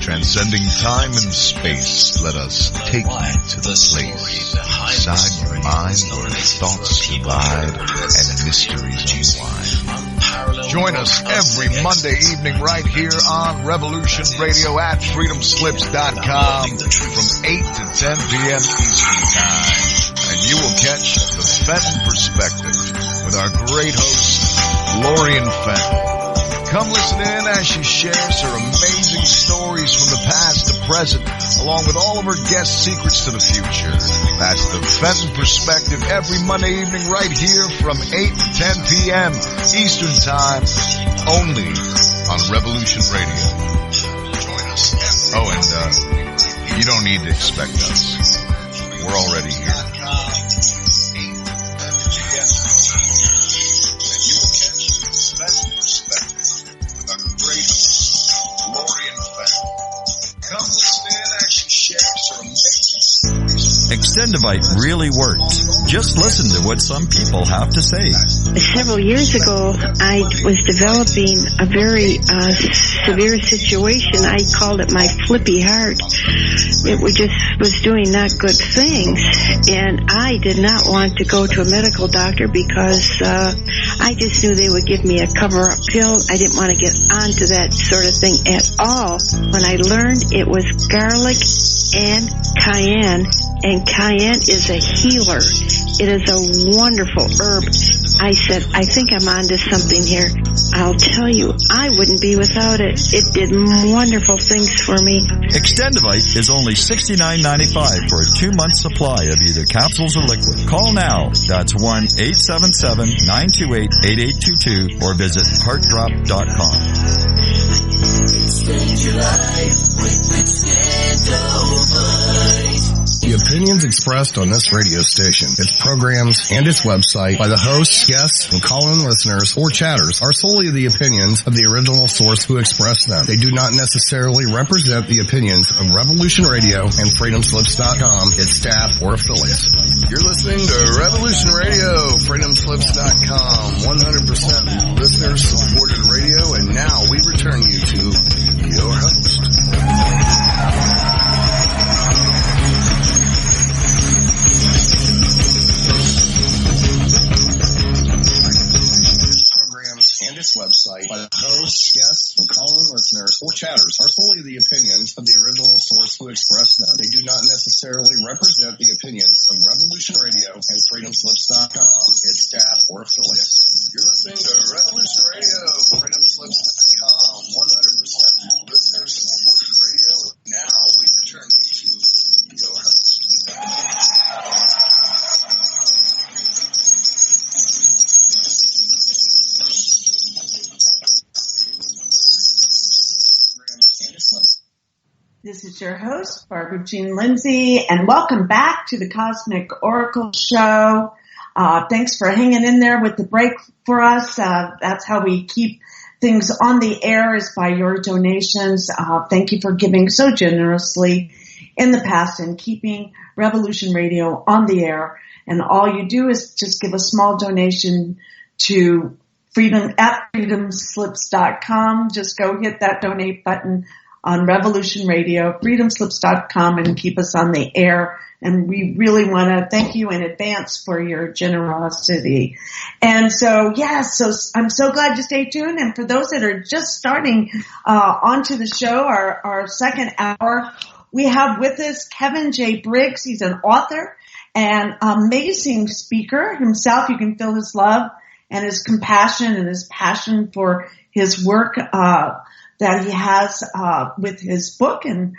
Transcending time and space, let us take you to the place inside your mind where thoughts divide and mysteries unwind. Join us every Monday evening right here on Revolution Radio at freedomslips.com from 8 to 10 p.m. Eastern Time. And you will catch the Fenton Perspective with our great host, Lorian Fenton. Come listen in as she shares her amazing stories from the past to present, along with all of her guest secrets to the future. That's the Fenton Perspective every Monday evening right here from 8 to 10 p.m. Eastern Time, only on Revolution Radio. Join us. Oh, and you don't need to expect us. We're already here. Extendivite really works. Just listen to what some people have to say. Several years ago, I was developing a very severe situation. I called it my flippy heart. It was doing not good things, and I did not want to go to a medical doctor because I just knew they would give me a cover-up pill. I didn't want to get onto that sort of thing at all. When I learned it was garlic and cayenne is a healer. It is a wonderful herb. I said, I think I'm onto something here. I'll tell you, I wouldn't be without it. It did wonderful things for me. Extendivite is only $69.95 for a 2-month supply of either capsules or liquid. Call now. That's 1-877-928-8822 or visit heartdrop.com. Extend your life with Extendivite. The opinions expressed on this radio station, its programs, and its website by the hosts, guests, and call-in listeners or chatters are solely the opinions of the original source who expressed them. They do not necessarily represent the opinions of Revolution Radio and freedomslips.com, its staff, or affiliates. You're listening to Revolution Radio, freedomslips.com, 100% listener-supported radio, and now we return you to your host. Website by the hosts, guests, and call-in listeners or chatters are solely the opinions of the original source who expressed them. They do not necessarily represent the opinions of Revolution Radio and freedomslips.com, its staff, or affiliates. You're listening to Revolution Radio, freedomslips.com, 100% listener-supported radio. Now we return you to your host. This is your host, Barbara Jean Lindsey, and welcome back to the Cosmic Oracle Show. Thanks for hanging in there with the break for us. That's how we keep things on the air, is by your donations. Thank you for giving so generously in the past and keeping Revolution Radio on the air. And all you do is just give a small donation to freedomslips.com. Just go hit that donate button on Revolution Radio, freedomslips.com, and keep us on the air. And we really want to thank you in advance for your generosity. And so, so I'm so glad you stay tuned. And for those that are just starting onto the show, our second hour, we have with us KEVIN J. Briggs. He's an author an amazing speaker himself. You can feel his love and his compassion and his passion for his work that he has with his book, and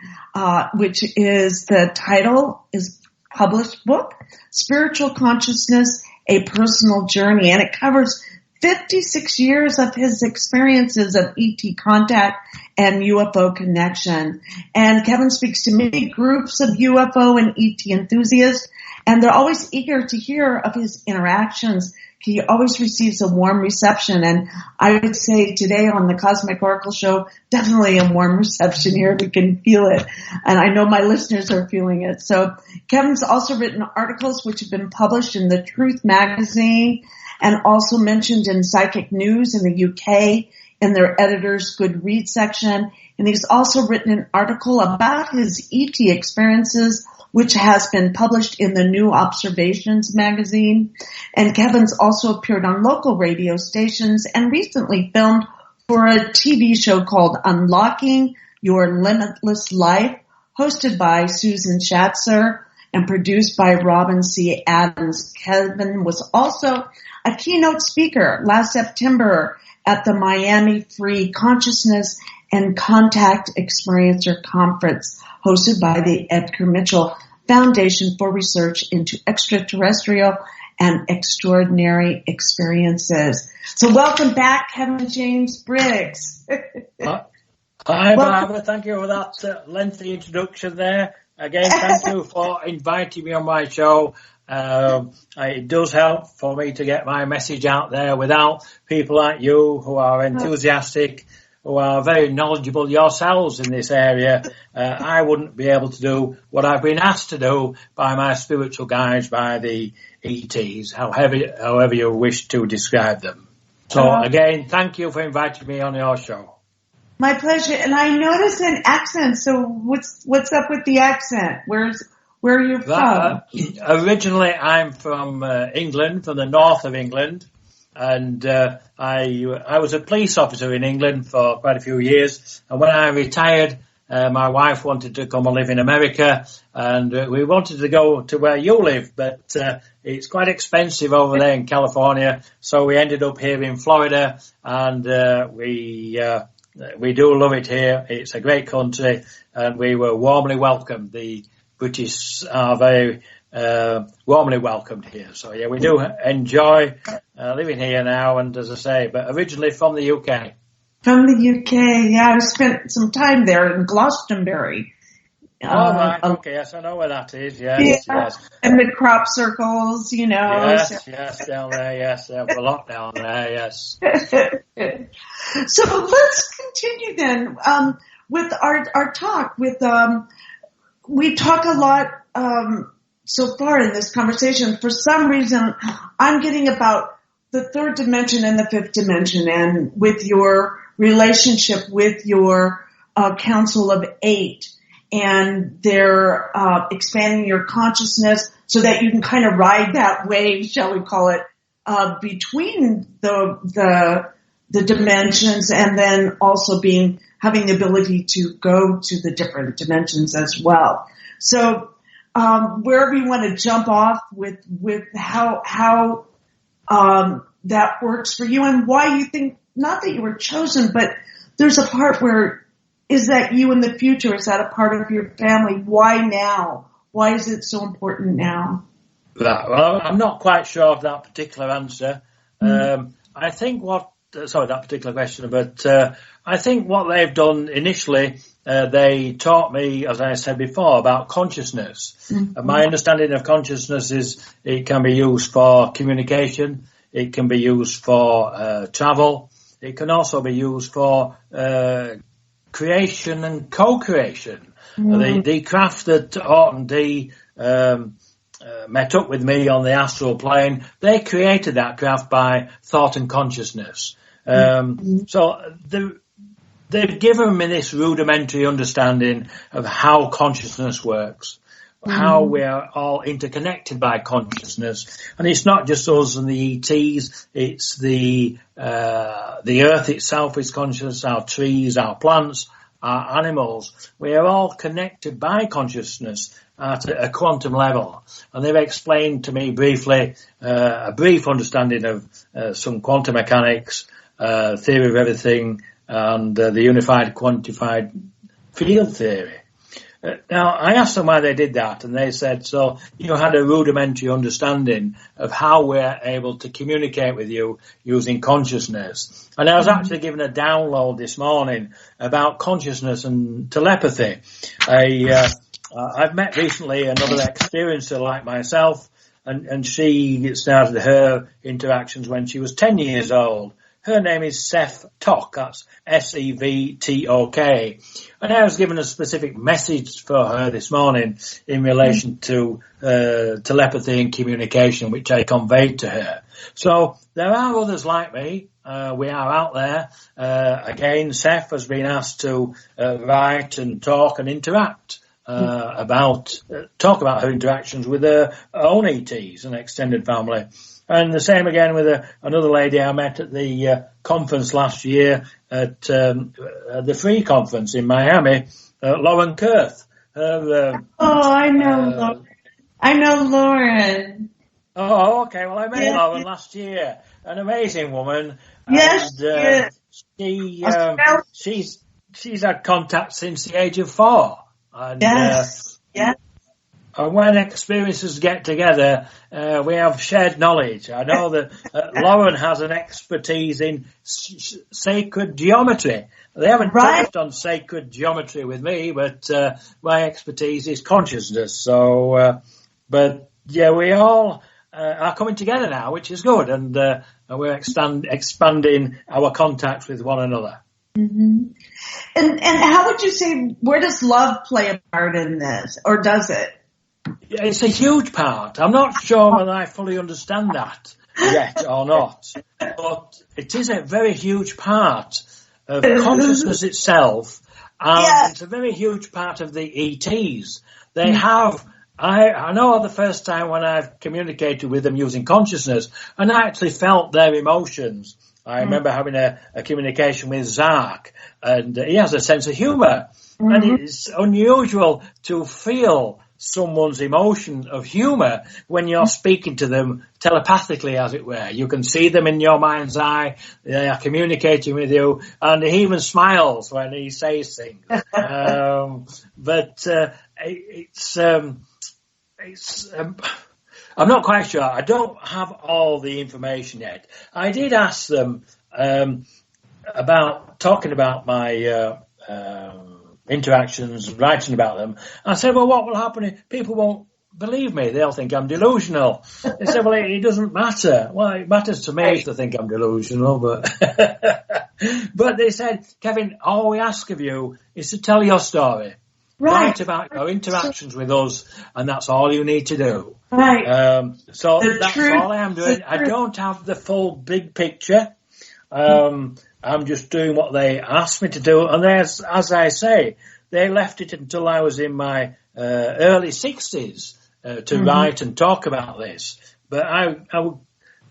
which is the title is published book, Spiritual Consciousness, A Personal Journey, and it covers 56 years of his experiences of ET contact and UFO connection. And Kevin speaks to many groups of UFO and ET enthusiasts, and they're always eager to hear of his interactions. He always receives a warm reception, and I would say today on the Cosmic Oracle Show, definitely a warm reception here. We can feel it, and I know my listeners are feeling it. So Kevin's also written articles which have been published in the Truth magazine and also mentioned in Psychic News in the UK in their editor's Good Read section. And he's also written an article about his ET experiences, which has been published in the New Observations magazine. And Kevin's also appeared on local radio stations and recently filmed for a TV show called Unlocking Your Limitless Life, hosted by Susan Schatzer and produced by Robin C. Adams. Kevin was also a keynote speaker last September at the Miami Free Consciousness and Contact Experiencer Conference, hosted by the Edgar Mitchell Foundation for Research into Extraterrestrial and Extraordinary Experiences. So welcome back, Kevin James Briggs. Hi, Barbara. Thank you for that lengthy introduction there. Again, thank you for inviting me on my show. It does help for me to get my message out there. Without people like you who are enthusiastic, who are very knowledgeable yourselves in this area, I wouldn't be able to do what I've been asked to do by my spiritual guides, by the ETs, however you wish to describe them. So again, thank you for inviting me on your show. My pleasure. And I noticed an accent. So what's up with the accent? Where are you from? Originally, I'm from England, from the north of England. And I was a police officer in England for quite a few years. And when I retired, my wife wanted to come and live in America. And we wanted to go to where you live, but it's quite expensive over there in California. So we ended up here in Florida, and we do love it here. It's a great country, and we were warmly welcomed. The British are very warmly welcomed here. So yeah, we do enjoy living here now, and as I say, but originally from the UK. From the UK, yeah, I spent some time there in Glastonbury. Right, okay, yes, I know where that is, yes. And the crop circles, you know. Yes, down there, yes, a lot down there, yes. So let's continue then with our talk. We talk a lot so far in this conversation. For some reason, I'm getting about the third dimension and the fifth dimension, and with your relationship with your Council of Eight. And they're expanding your consciousness so that you can kind of ride that wave, shall we call it, between the dimensions, and then also having the ability to go to the different dimensions as well. So wherever you want to jump off with how that works for you, and why you think, not that you were chosen, but there's a part where, is that you in the future? Is that a part of your family? Why now? Why is it so important now? Well, I'm not quite sure of that particular answer. I think that particular question, but I think what they've done initially, they taught me, as I said before, about consciousness. And my understanding of consciousness is it can be used for communication, it can be used for travel, it can also be used for creation and co-creation. The craft that Orton D met up with me on the astral plane, they created that craft by thought and consciousness. So they've given me this rudimentary understanding of how consciousness works, how we are all interconnected by consciousness. And it's not just us and the ETs, it's the earth itself is conscious, our trees, our plants, our animals. We are all connected by consciousness at a quantum level. And they've explained to me briefly a brief understanding of some quantum mechanics, theory of everything, and the unified quantified field theory. Now, I asked them why they did that, and they said, so you had a rudimentary understanding of how we're able to communicate with you using consciousness. And I was actually given a download this morning about consciousness and telepathy. I've met recently another experiencer like myself, and she started her interactions when she was 10 years old. Her name is Seth Tok, that's S-E-V-T-O-K. And I was given a specific message for her this morning in relation to telepathy and communication, which I conveyed to her. So there are others like me. We are out there. Again, Seth has been asked to write and talk and interact talk about her interactions with her own ETs and extended family. And the same again with another lady I met at the conference last year at the Free Conference in Miami, Lauren Kurth. I know Lauren. I know Lauren. Oh, okay. Well, I met Lauren last year. An amazing woman. Yes, and, she's had contact since the age of 4. And, and when experiences get together, we have shared knowledge. I know that Lauren has an expertise in sacred geometry. They haven't touched on sacred geometry with me, but my expertise is consciousness. So, we all are coming together now, which is good, and we're expanding our contacts with one another. Mm-hmm. And how would you say, where does love play a part in this, or does it? It's a huge part. I'm not sure whether I fully understand that yet or not, but it is a very huge part of consciousness itself, and it's a very huge part of the ETs. They have, I know the first time when I've communicated with them using consciousness, and I actually felt their emotions. I remember having a communication with Zark, and he has a sense of humour, and it's unusual to feel someone's emotion of humour when you're speaking to them telepathically, as it were. You can see them in your mind's eye, they are communicating with you, and he even smiles when he says things. I'm not quite sure. I don't have all the information yet. I did ask them about talking about my interactions, writing about them. I said, well, what will happen if people won't believe me? They'll think I'm delusional. They said, well, it doesn't matter. Well, it matters to me if they think I'm delusional, but but they said, Kevin, all we ask of you is to tell your story. Write about your interactions with us, and that's all you need to do. Right. So that's all I am doing. I don't have the full big picture. I'm just doing what they asked me to do. And as I say, they left it until I was in my early 60s to write and talk about this. But I would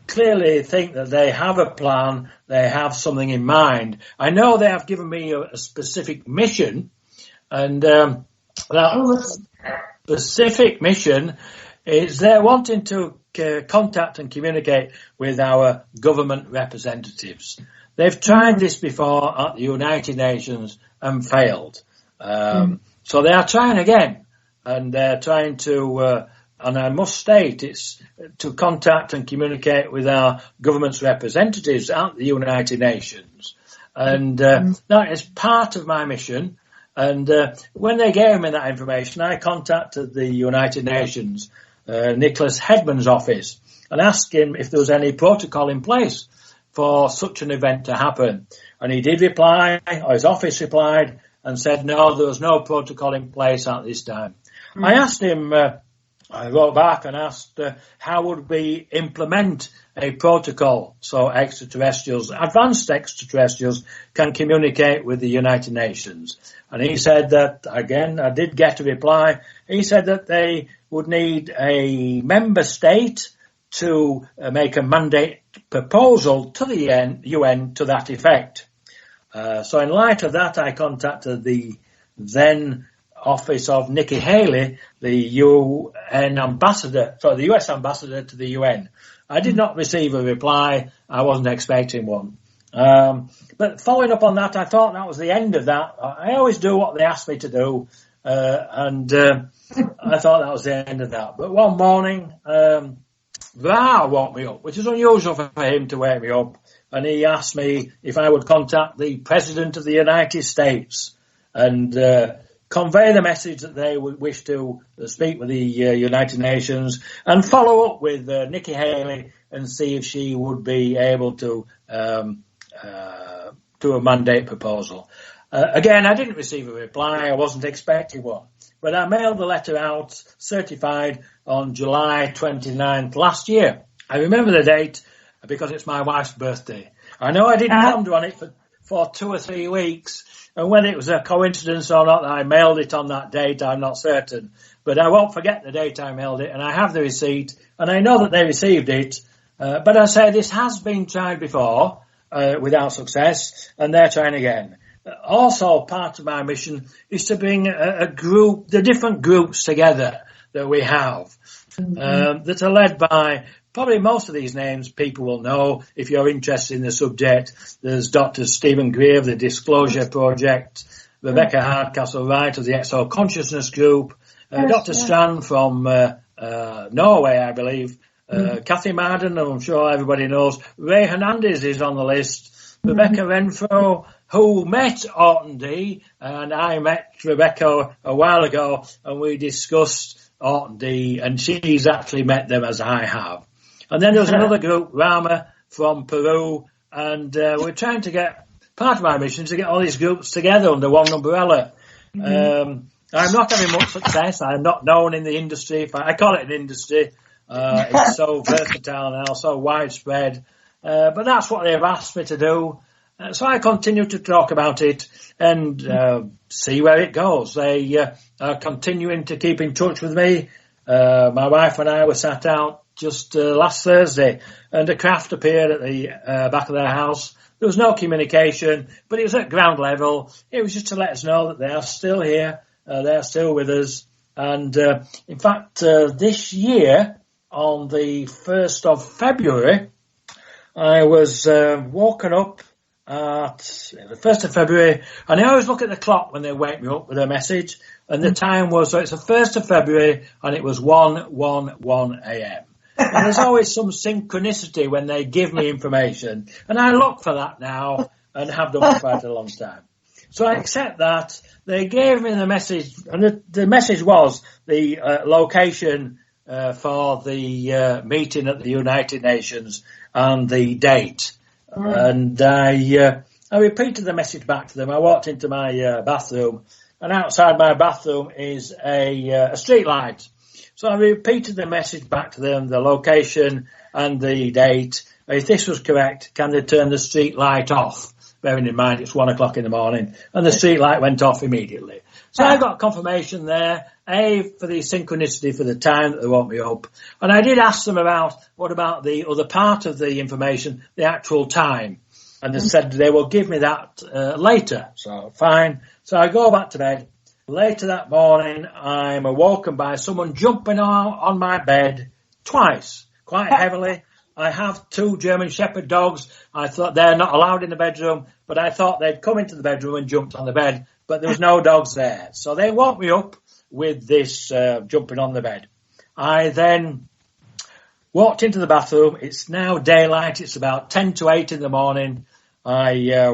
clearly think that they have a plan. They have something in mind. I know they have given me a specific mission. And that specific mission is they're wanting to contact and communicate with our government representatives. They've tried this before at the United Nations and failed. So they are trying again. And they're trying to, and I must state, it's to contact and communicate with our government's representatives at the United Nations. And that is part of my mission. And when they gave me that information, I contacted the United Nations, Nicholas Hedman's office, and asked him if there was any protocol in place for such an event to happen. And he did reply, or his office replied, and said, no, there was no protocol in place at this time. I asked him, I wrote back and asked, how would we implement a protocol so extraterrestrials, advanced extraterrestrials, can communicate with the United Nations? And he said that, again, I did get a reply. He said that they would need a member state to make a mandate proposal to the UN to that effect. So in light of that, I contacted the then office of Nikki Haley, the UN ambassador, sorry, the US ambassador to the UN. I did not receive a reply. I wasn't expecting one. But following up on that, I thought that was the end of that. I always do what they ask me to do. And I thought that was the end of that. But one morning, Ra woke me up, which is unusual for him to wake me up. And he asked me if I would contact the President of the United States and convey the message that they would wish to speak with the United Nations and follow up with Nikki Haley and see if she would be able to do a mandate proposal. Again, I didn't receive a reply. I wasn't expecting one. But I mailed the letter out, certified, on July 29th last year. I remember the date because it's my wife's birthday. I know I didn't ponder on it for 2 or 3 weeks. And whether it was a coincidence or not that I mailed it on that date, I'm not certain. But I won't forget the date I mailed it, and I have the receipt, and I know that they received it. But I say this has been tried before without success, and they're trying again. Also, part of my mission is to bring a group, the different groups together that we have, that are led by, probably most of these names people will know if you're interested in the subject. There's Dr. Stephen Greer of the Disclosure Project, Rebecca Hardcastle-Wright of the Exo Consciousness Group, Dr. Strand from Norway, I believe, Kathy Marden, I'm sure everybody knows. Ray Hernandez is on the list, Rebecca Renfro, who met Orton D, and I met Rebecca a while ago, and we discussed Orton D, and she's actually met them as I have. And then there's another group, Rama from Peru, and we're trying to get, part of my mission is to get all these groups together under one umbrella. I'm not having much success. I'm not known in the industry. I call it an industry. It's so versatile now, so widespread. But that's what they've asked me to do. So I continue to talk about it and see where it goes. They are continuing to keep in touch with me. My wife and I were sat out just last Thursday, and a craft appeared at the back of their house. There was no communication, but it was at ground level. It was just to let us know that they are still here, they are still with us. And in fact, this year, on the 1st of February, I was woken up at the 1st of February, and I always look at the clock when they wake me up with a message, and the time was, so it's the 1st of February, and it was 1:11 a.m. And there's always some synchronicity when they give me information, and I look for that now and have done for quite a long time. So I accept that. They gave me the message, and the message was the location for the meeting at the United Nations and the date. And I repeated the message back to them. I walked into my bathroom, and outside my bathroom is a street light. So I repeated the message back to them, the location and the date. If this was correct, can they turn the street light off? Bearing in mind it's 1 o'clock in the morning, and the street light went off immediately. So I got confirmation there, for the synchronicity for the time that they woke me up. And I did ask them about, what about the other part of the information, the actual time? And they said they will give me that later. So fine. So I go back to bed. Later that morning, I'm awoken by someone jumping on my bed twice, quite heavily. I have 2 German Shepherd dogs. I thought they're not allowed in the bedroom, but I thought they'd come into the bedroom and jumped on the bed, but there was no dogs there. So they woke me up with this jumping on the bed. I then walked into the bathroom. It's now daylight. It's about 10 to 8 in the morning. I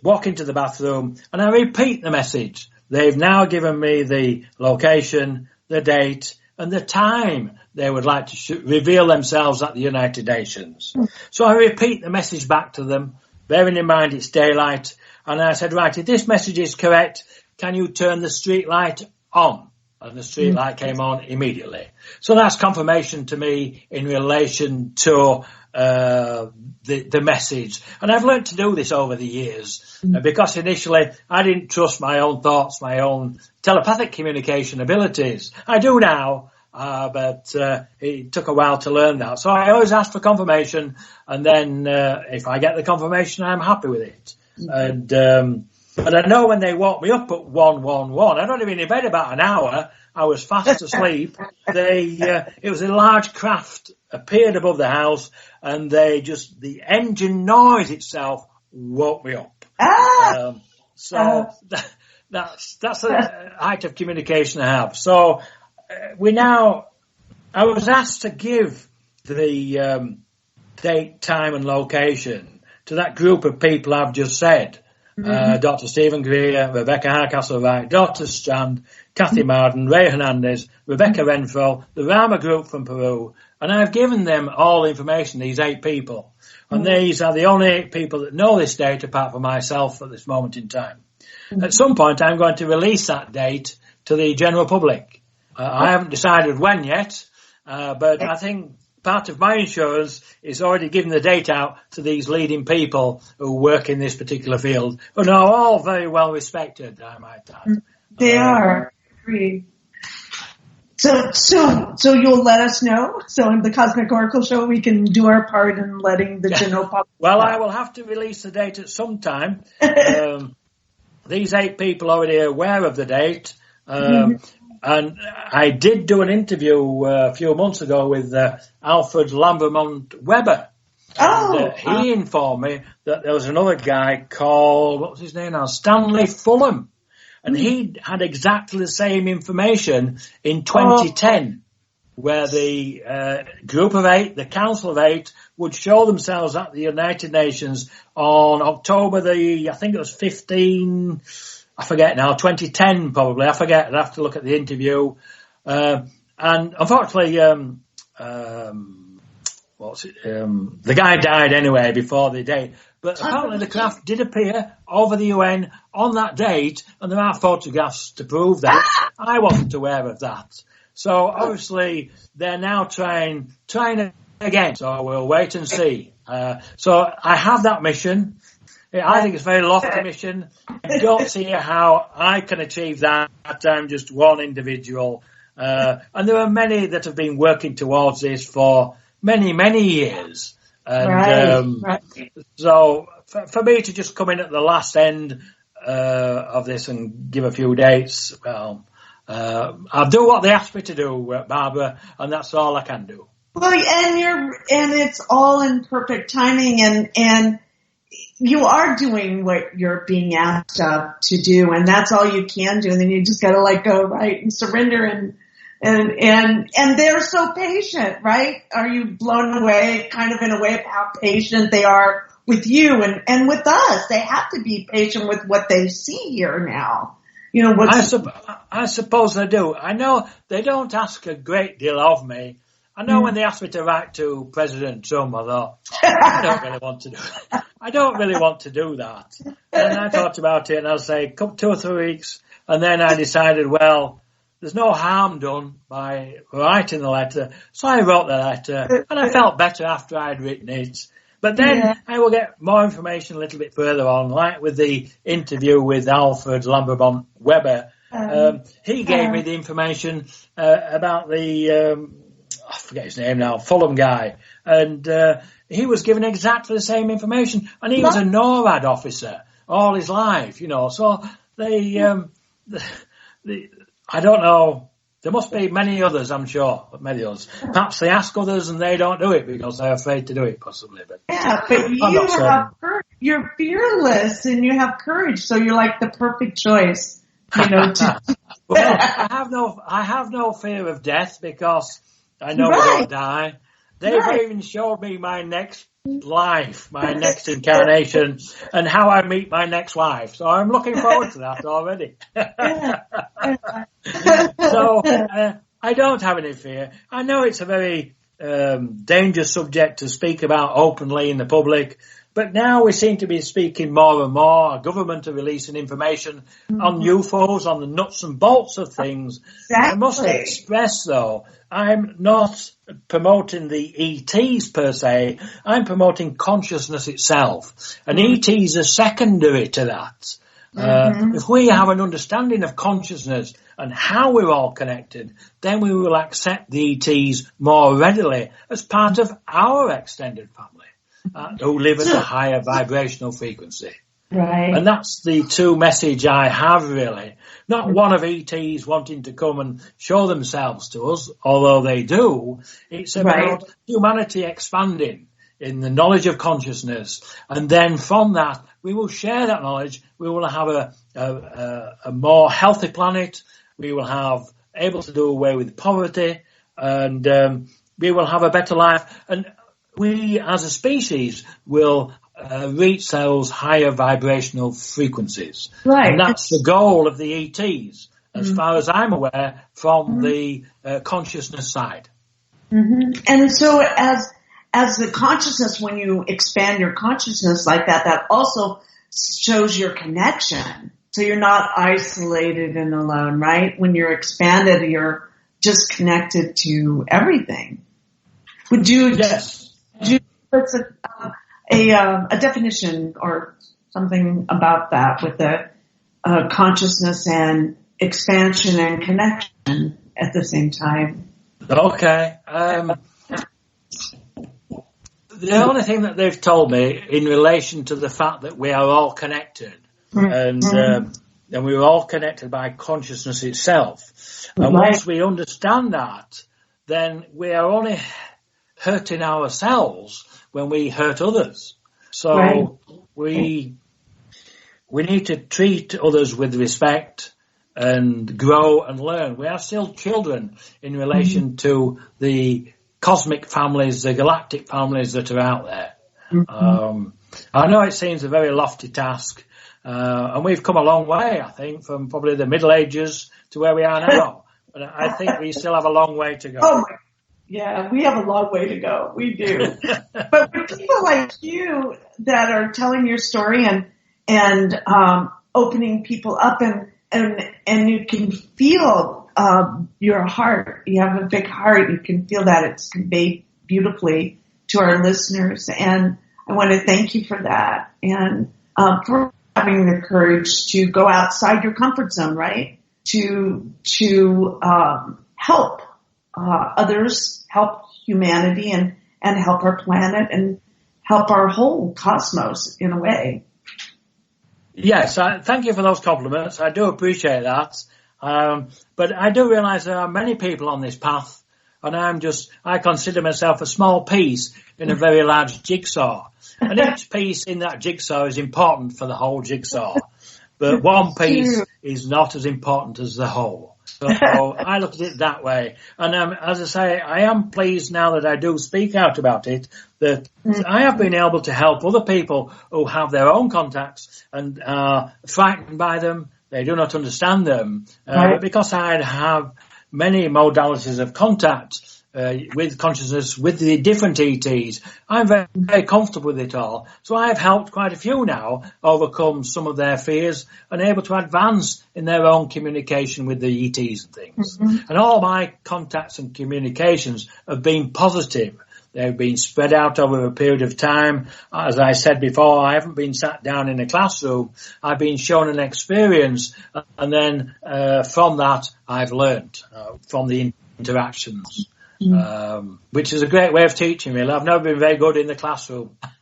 walk into the bathroom and I repeat the message. They've now given me the location, the date, and the time they would like to reveal themselves at the United Nations. So I repeat the message back to them, bearing in mind it's daylight. And I said, right, if this message is correct, can you turn the street light on? And the street light came on immediately. So that's confirmation to me in relation to the message. And I've learned to do this over the years because initially I didn't trust my own thoughts, my own telepathic communication abilities. I do now, but it took a while to learn that. So I always ask for confirmation, and then if I get the confirmation, I'm happy with it. And but I know when they woke me up at 111, I'd only been in bed about an hour. I was fast asleep. It was a large craft appeared above the house, and the engine noise itself woke me up. That's the height of communication I have. So I was asked to give the date, time and location to that group of people I've just said. Dr. Stephen Greer, Rebecca Hardcastle-Wright, Dr. Strand, Kathy Marden, Ray Hernandez, Rebecca Renfro, the Rama group from Peru, and I've given them all information, these 8 people. And these are the only 8 people that know this date apart from myself at this moment in time. At some point I'm going to release that date to the general public. I haven't decided when yet, but I think part of my insurance is already giving the date out to these leading people who work in this particular field, and are all very well respected, I might add. They are. Agreed. So you'll let us know? So in the Cosmic Oracle Show, we can do our part in letting the general public Well, I will have to release the date at some time. These 8 people are already aware of the date. And I did do an interview a few months ago with Alfred Lambermont Weber. And, he informed me that there was another guy called, what was his name now? Stanley Fulham. And he had exactly the same information in 2010, where the group of 8, the Council of 8, would show themselves at the United Nations on October I think it was 15... I forget now, 2010 probably. I forget. I'd have to look at the interview. And unfortunately, the guy died anyway before the date. But apparently the craft did appear over the UN on that date, and there are photographs to prove that. I wasn't aware of that. So obviously they're now trying again. So we'll wait and see. So I have that mission. I think it's a very lofty mission. I don't see how I can achieve that. I'm just one individual. And there are many that have been working towards this for many, many years. And so for me to just come in at the last end of this and give a few dates, well, I'll do what they asked me to do, Barbara, and that's all I can do. Well, and it's all in perfect timing, and you are doing what you're being asked to do, and that's all you can do. And then you just got to let go, right, and surrender. And they're so patient, right? Are you blown away, kind of in a way, of how patient they are with you and with us? They have to be patient with what they see here now. You know, I suppose they do. I know they don't ask a great deal of me. I know when they asked me to write to President Trump, I thought, I don't really want to do it. I don't really want to do that. And I thought about it, and I'll say, 2 or 3 weeks. And then I decided, well, there's no harm done by writing the letter. So I wrote the letter, and I felt better after I'd written it. But then I will get more information a little bit further on, like with the interview with Alfred Lambermont Weber. He gave me the information about the... I forget his name now, Fulham guy, and he was given exactly the same information, and he was a NORAD officer all his life, you know. So I don't know. There must be many others, I'm sure, many others. Perhaps they ask others and they don't do it because they're afraid to do it, possibly. But you're fearless and you have courage, so you're like the perfect choice, you know. Well, I have no fear of death because I know I don't die. They've even showed me my next life, my next incarnation, and how I meet my next wife. So I'm looking forward to that already. So I don't have any fear. I know it's a very dangerous subject to speak about openly in the public, but now we seem to be speaking more and more. Our government are releasing information on UFOs, on the nuts and bolts of things. Exactly. I must express, though, I'm not promoting the ETs per se. I'm promoting consciousness itself. And ETs are secondary to that. If we have an understanding of consciousness and how we're all connected, then we will accept the ETs more readily as part of our extended family. Who live at a higher vibrational frequency. Right. And that's the true message I have, really. Not one of ETs wanting to come and show themselves to us, although they do. It's about humanity expanding in the knowledge of consciousness. And then from that, we will share that knowledge. We will have a more healthy planet. We will have able to do away with poverty, and we will have a better life. And we, as a species, will reach those higher vibrational frequencies. Right. And that's the goal of the ETs, as far as I'm aware, from the consciousness side. And so as the consciousness, when you expand your consciousness like that, that also shows your connection. So you're not isolated and alone, right? When you're expanded, you're just connected to everything. Would you? Yes. What's a definition or something about that with the consciousness and expansion and connection at the same time? Okay. The only thing that they've told me in relation to the fact that we are all connected, and we're all connected by consciousness itself. And once we understand that, then we are only hurting ourselves when we hurt others. So we need to treat others with respect and grow and learn. We are still children in relation to the cosmic families, the galactic families that are out there. I know it seems a very lofty task, and we've come a long way, I think, from probably the Middle Ages to where we are now. But I think we still have a long way to go. Yeah, we have a long way to go. We do. But for people like you that are telling your story and opening people up and you can feel your heart. You have a big heart. You can feel that it's conveyed beautifully to our listeners. And I want to thank you for that and for having the courage to go outside your comfort zone, right? To help others, help humanity, and help our planet and help our whole cosmos in a way. Yes, thank you for those compliments. I do appreciate that. But I do realize there are many people on this path, and I consider myself a small piece in a very large jigsaw. And each piece in that jigsaw is important for the whole jigsaw. But one piece is not as important as the whole. So I look at it that way. And as I say, I am pleased now that I do speak out about it, that I have been able to help other people who have their own contacts and are frightened by them. They do not understand them. But because I have many modalities of contact with consciousness, with the different ETs, I'm very, very comfortable with it all. So I've helped quite a few now overcome some of their fears and able to advance in their own communication with the ETs and things. And all my contacts and communications have been positive. They've been spread out over a period of time. As I said before, I haven't been sat down in a classroom. I've been shown an experience, and then from that I've learnt from the interactions. Which is a great way of teaching, really. I've never been very good in the classroom. So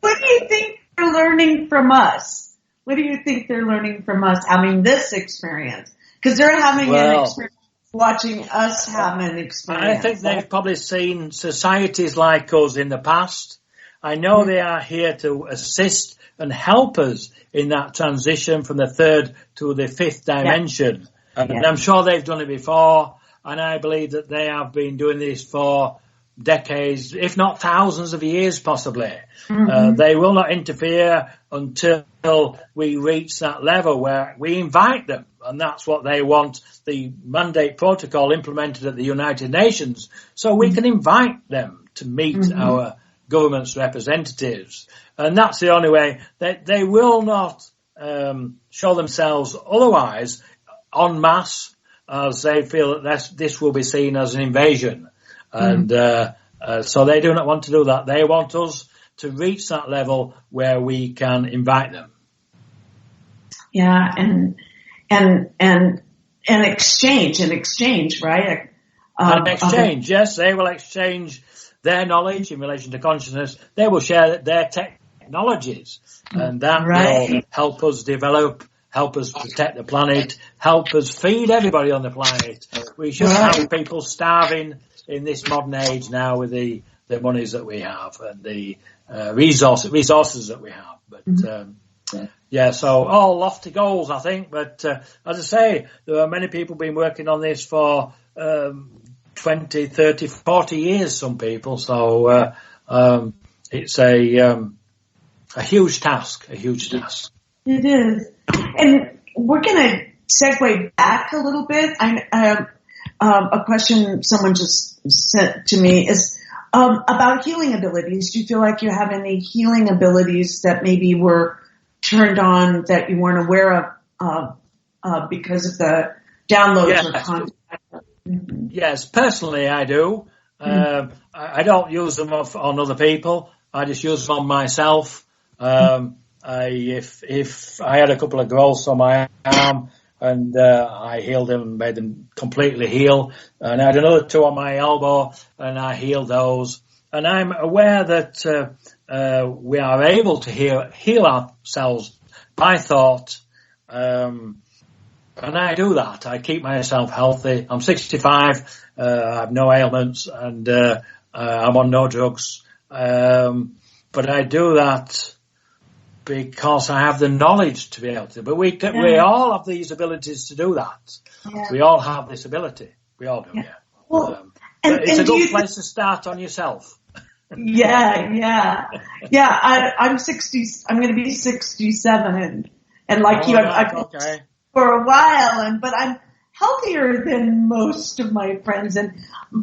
what do you think they're learning from us? What do you think they're learning from us having this experience? Because they're having an experience watching us have an experience. I think they've probably seen societies like us in the past. I know they are here to assist and help us in that transition from the third to the fifth dimension. And I'm sure they've done it before. And I believe that they have been doing this for decades, if not thousands of years, possibly. They will not interfere until we reach that level where we invite them. And that's what they want, the mandate protocol implemented at the United Nations, so we can invite them to meet our government's representatives. And that's the only way. They will not show themselves otherwise en masse, as they feel that this will be seen as an invasion. And so they do not want to do that. They want us to reach that level where we can invite them. Yeah, and exchange, right? An exchange, yes. They will exchange their knowledge in relation to consciousness. They will share their technologies, and that will help us develop, help us protect the planet, help us feed everybody on the planet. We shouldn't have people starving in this modern age now with the monies that we have and the resources that we have. But so all lofty goals, I think. But as I say, there are many people been working on this for 20, 30, 40 years, some people. So it's a huge task, It is. And we're going to segue back a little bit. A question someone just sent to me is about healing abilities. Do you feel like you have any healing abilities that maybe were turned on that you weren't aware of because of the downloads or content? Yes, personally I do. I don't use them on other people. I just use them on myself. If I had a couple of growths on my arm and I healed them, made them completely heal, and I had another 2 on my elbow and I healed those. And I'm aware that we are able to heal ourselves by thought, and I do that. I keep myself healthy. I'm 65, I have no ailments, and I'm on no drugs. But I do that because I have the knowledge to be able to. But we all have these abilities to do that. Yeah. We all have this ability. We all do, Well, it's a good place to start on yourself. I'm 60. I'm going to be 67, and like you, I've for a while, but I'm healthier than most of my friends. And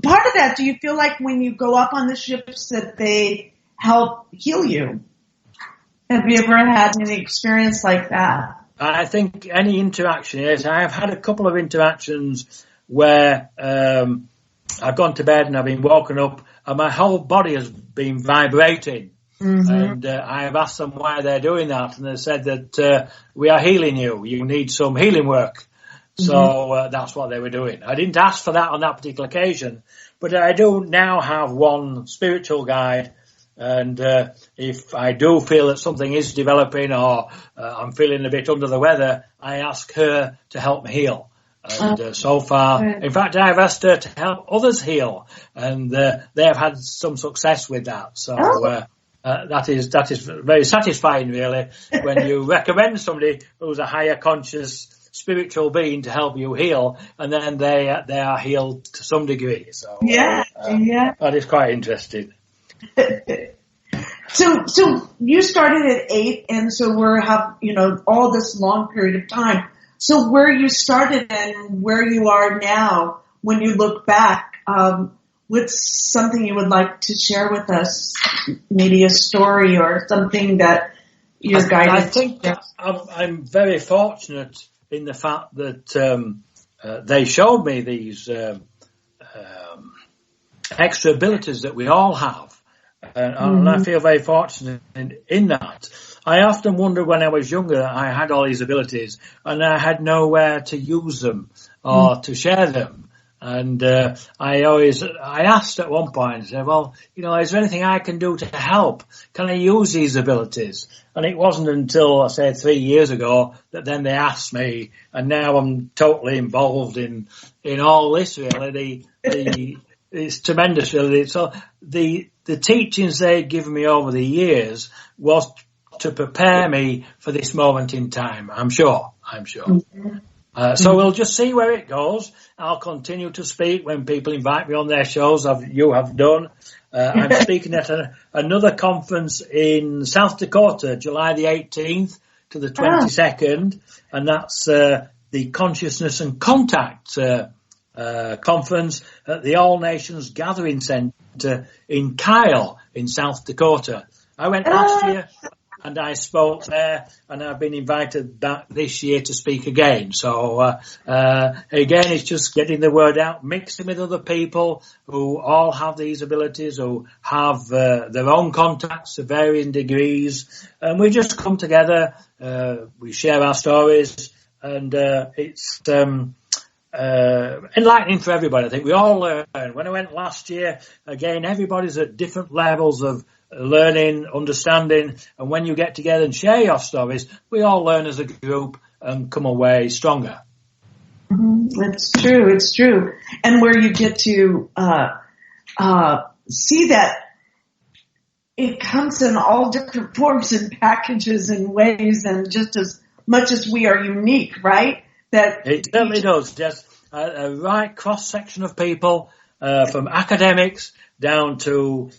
part of that, do you feel like when you go up on the ships that they help heal you? Have you ever had any experience like that? I think any interaction is. I have had a couple of interactions where I've gone to bed and I've been woken up and my whole body has been vibrating. And I have asked them why they're doing that, and they said that we are healing you. You need some healing work. So that's what they were doing. I didn't ask for that on that particular occasion, but I do now have one spiritual guide. And if I do feel that something is developing or I'm feeling a bit under the weather, I ask her to help me heal. And so far, in fact, I've asked her to help others heal, and they have had some success with that. So that is very satisfying, really, when you recommend somebody who's a higher conscious spiritual being to help you heal, and then they are healed to some degree. So that is quite interesting. So you started at 8, and so all this long period of time. So where you started and where you are now, when you look back, what's something you would like to share with us? Maybe a story or something that you're guided. I think I'm very fortunate in the fact that they showed me these extra abilities that we all have. And I feel very fortunate in that. I often wondered when I was younger that I had all these abilities and I had nowhere to use them or to share them. And I asked at one point, I said, well, is there anything I can do to help? Can I use these abilities? And it wasn't until, I say, 3 years ago that then they asked me, and now I'm totally involved in all this, really. It's tremendous, really. So the teachings they'd given me over the years was to prepare me for this moment in time, I'm sure. So we'll just see where it goes. I'll continue to speak when people invite me on their shows, you have done. I'm speaking at another conference in South Dakota, July the 18th to the 22nd, and that's the Consciousness and Contact conference at the All Nations Gathering Center in Kyle in South Dakota. I went last year and I spoke there, and I've been invited back this year to speak again. So again, it's just getting the word out, mixing with other people who all have these abilities, who have their own contacts to varying degrees, and we just come together, we share our stories, and it's enlightening for everybody. I think we all learn. When I went last year, again, everybody's at different levels of learning, understanding, and when you get together and share your stories, we all learn as a group and come away stronger. It's true. It's true. And where you get to see that it comes in all different forms and packages and ways, and just as much as we are unique, right? That it certainly does. Just a right cross section of people, from academics down to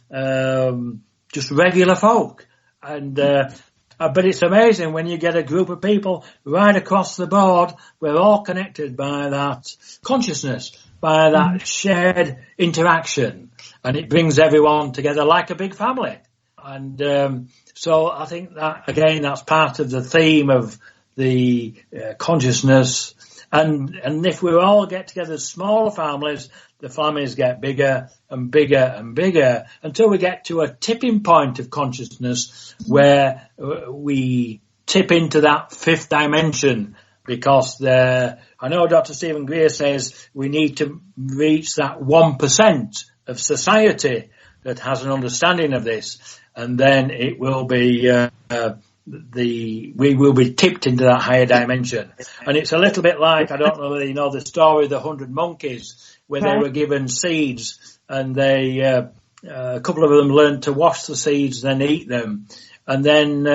just regular folk, and but it's amazing when you get a group of people right across the board. We're all connected by that consciousness, by that shared interaction, and it brings everyone together like a big family. And so I think that, again, that's part of the theme of the consciousness. And if we all get together as smaller families, the families get bigger and bigger and bigger until we get to a tipping point of consciousness where we tip into that fifth dimension, because I know Dr. Stephen Greer says we need to reach that 1% of society that has an understanding of this, and then it will be we will be tipped into that higher dimension. And it's a little bit like, I don't know whether you know the story of the 100 monkeys, where they were given seeds, and they a couple of them learned to wash the seeds, then eat them, and then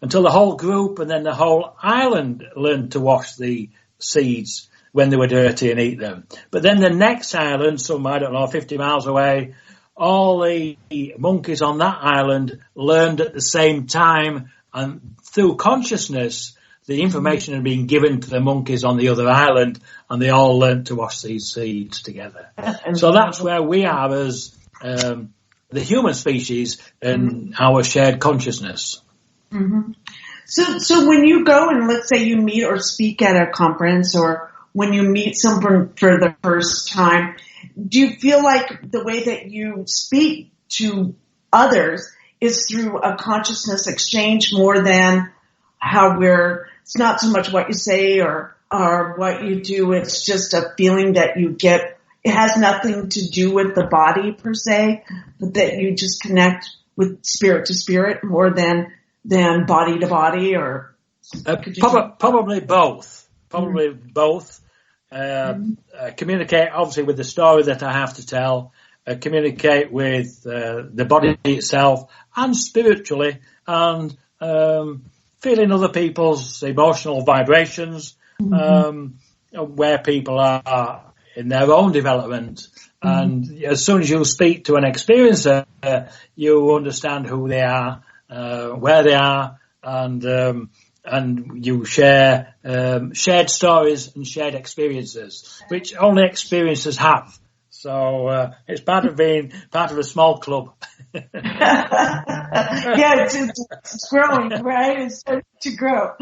until the whole group and then the whole island learned to wash the seeds when they were dirty and eat them. But then the next island, some, I don't know, 50 miles away, all the monkeys on that island learned at the same time, and through consciousness, the information had been given to the monkeys on the other island, and they all learned to wash these seeds together. So that's where we are as the human species in our shared consciousness. So when you go and let's say you meet or speak at a conference, or when you meet someone for the first time, do you feel like the way that you speak to others is through a consciousness exchange more than how it's not so much what you say or what you do, it's just a feeling that you get? It has nothing to do with the body per se, but that you just connect with spirit to spirit more than body to body, or probably both. Probably both. Communicate obviously with the story that I have to tell, communicate with the body itself, and spiritually, and feeling other people's emotional vibrations, where people are in their own development. And as soon as you speak to an experiencer, you understand who they are, where they are, and you share shared stories and shared experiences, which only experiencers have. So it's part of being part of a small club. Yeah, it's growing, right? It's starting to grow.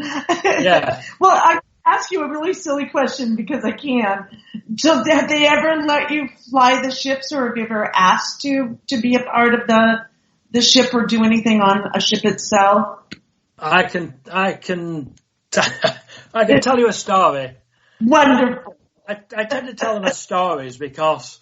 Yeah. Well, I ask you a really silly question because I can. So have they ever let you fly the ships, or have you ever asked to be a part of the ship or do anything on a ship itself? I can tell you a story. Wonderful. I tend to tell them as stories because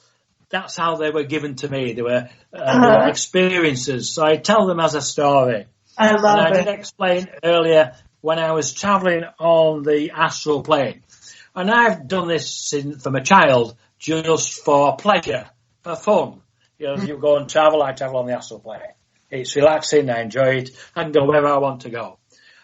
that's how they were given to me. They were experiences, so I tell them as a story. I love it. I did explain earlier when I was travelling on the astral plane, and I've done this from a child just for pleasure, for fun. You know, you go and travel. I travel on the astral plane. It's relaxing. I enjoy it. I can go wherever I want to go.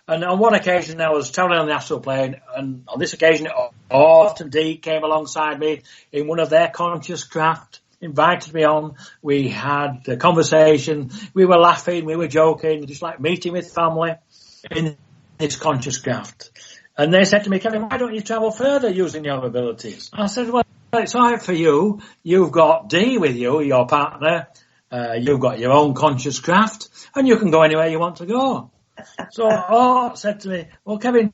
And on one occasion, I was travelling on the astral plane, and on this occasion, Ort and Dee came alongside me in one of their conscious craft, invited me on. We had a conversation. We were laughing. We were joking, just like meeting with family in this conscious craft. And they said to me, Kevin, why don't you travel further using your abilities? I said, well, it's all right for you. You've got Dee with you, your partner. You've got your own conscious craft, and you can go anywhere you want to go. So Ort said to me, well, Kevin,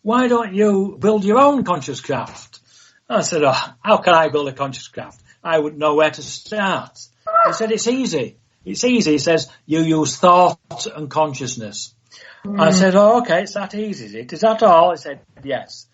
why don't you build your own conscious craft? I said, how can I build a conscious craft? I wouldn't know where to start. He said, it's easy. It's easy. He says, you use thought and consciousness. I said, okay, it's that easy, is it? Is that all? He said, yes.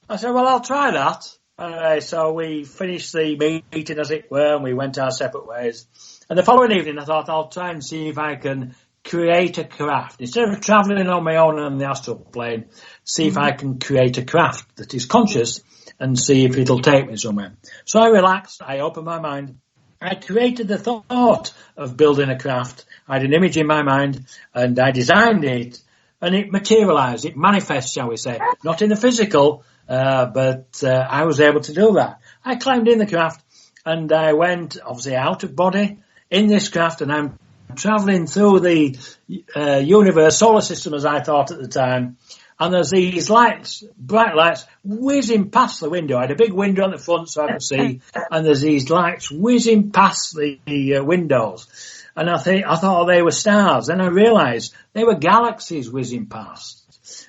I said, well, I'll try that. So we finished the meeting, as it were, and we went our separate ways. And the following evening I thought I'll try and see if I can create a craft. Instead of travelling on my own on the astral plane, see if I can create a craft that is conscious and see if it'll take me somewhere. So I relaxed, I opened my mind, I created the thought of building a craft. I had an image in my mind and I designed it and it materialized, it manifests, shall we say. Not in the physical, but I was able to do that. I climbed in the craft and I went obviously out of body in this craft and I'm travelling through the universe, solar system as I thought at the time, and there's these lights, bright lights, whizzing past the window. I had a big window on the front so I could see, and there's these lights whizzing past the windows. And I thought they were stars. Then I realised they were galaxies whizzing past.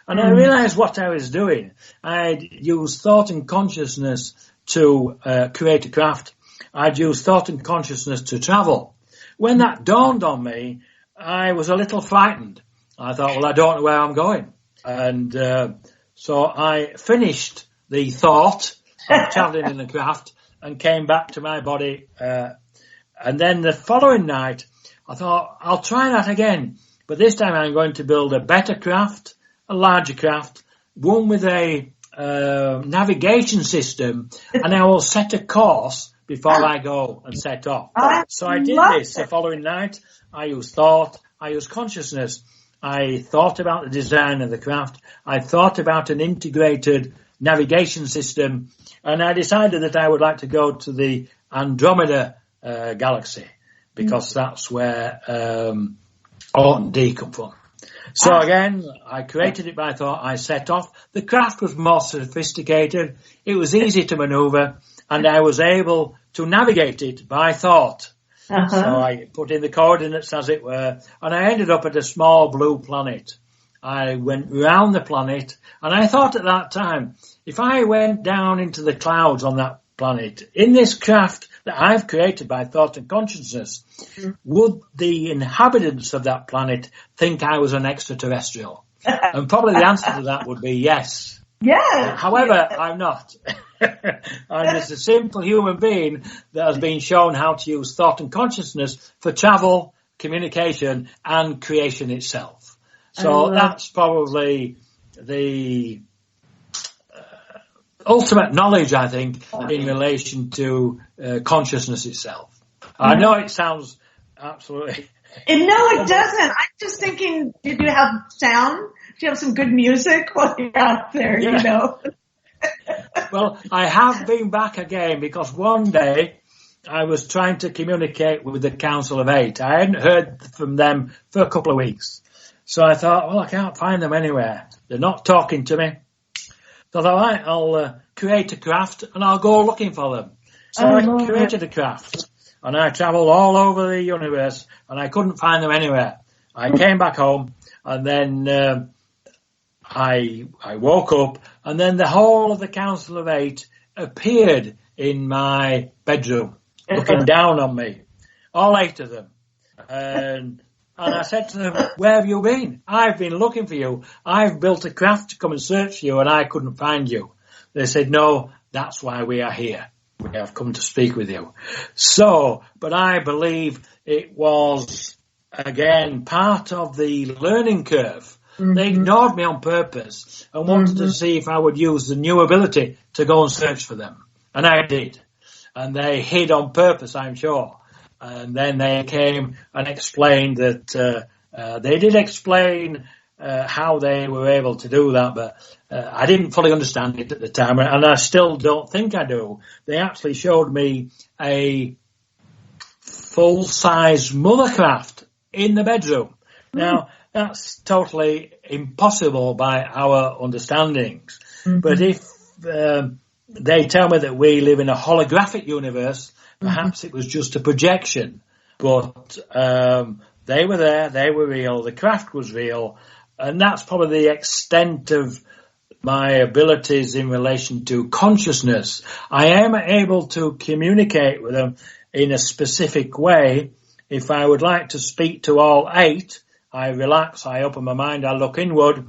And I realised what I was doing. I'd used thought and consciousness to create a craft. I'd used thought and consciousness to travel. When that dawned on me, I was a little frightened. I thought, well, I don't know where I'm going. And so I finished the thought of travelling in the craft and came back to my body. And then the following night, I thought, I'll try that again. But this time I'm going to build a better craft, a larger craft, one with a navigation system, and I will set a course before I go and set off. So I did this the following night. I used thought, I used consciousness. I thought about the design of the craft. I thought about an integrated navigation system. And I decided that I would like to go to the Andromeda galaxy because that's where Orton D come from. So again, I created it by thought. I set off. The craft was more sophisticated. It was easy to maneuver. And I was able to navigate it by thought. So I put in the coordinates, as it were, and I ended up at a small blue planet. I went round the planet, and I thought at that time, if I went down into the clouds on that planet, in this craft that I've created by thought and consciousness, would the inhabitants of that planet think I was an extraterrestrial? And probably the answer to that would be yes. Yeah. However, I'm not. I'm just a simple human being that has been shown how to use thought and consciousness for travel, communication, and creation itself. So that's probably the ultimate knowledge, I think, in relation to consciousness itself. I know it sounds absolutely... No, it doesn't. I'm just thinking, did you have sound? Do you have some good music while you're out there, you know? Well, I have been back again because one day I was trying to communicate with the Council of Eight. I hadn't heard from them for a couple of weeks. So I thought, well, I can't find them anywhere. They're not talking to me. So I thought, all right, I'll create a craft and I'll go looking for them. So I created a craft and I travelled all over the universe and I couldn't find them anywhere. I came back home and then I woke up and then the whole of the Council of Eight appeared in my bedroom, looking down on me, all 8 of them. And I said to them, where have you been? I've been looking for you. I've built a craft to come and search for you and I couldn't find you. They said, no, that's why we are here. We have come to speak with you. So, but I believe it was, again, part of the learning curve. They ignored me on purpose and wanted to see if I would use the new ability to go and search for them. And I did. And they hid on purpose, I'm sure. And then they came and explained that they did explain how they were able to do that, but I didn't fully understand it at the time, and I still don't think I do. They actually showed me a full-size mothercraft in the bedroom. Now, that's totally impossible by our understandings. But if they tell me that we live in a holographic universe, perhaps it was just a projection. But they were there, they were real, the craft was real, and that's probably the extent of my abilities in relation to consciousness. I am able to communicate with them in a specific way. If I would like to speak to all 8, I relax, I open my mind, I look inward,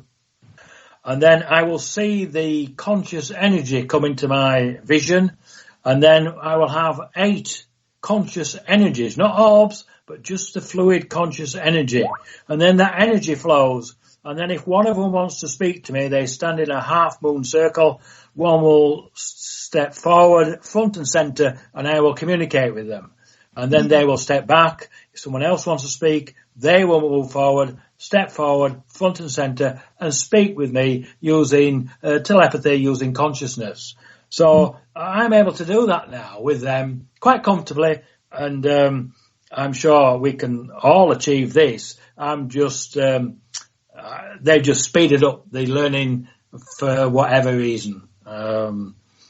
and then I will see the conscious energy come into my vision, and then I will have 8 conscious energies, not orbs, but just the fluid conscious energy. And then that energy flows. And then if one of them wants to speak to me, they stand in a half moon circle. One will step forward, front and center, and I will communicate with them. And then they will step back. If someone else wants to speak, they will move forward, step forward, front and center, and speak with me using telepathy, using consciousness. So I'm able to do that now with them quite comfortably, and I'm sure we can all achieve this. I'm just, they've just speeded up the learning for whatever reason.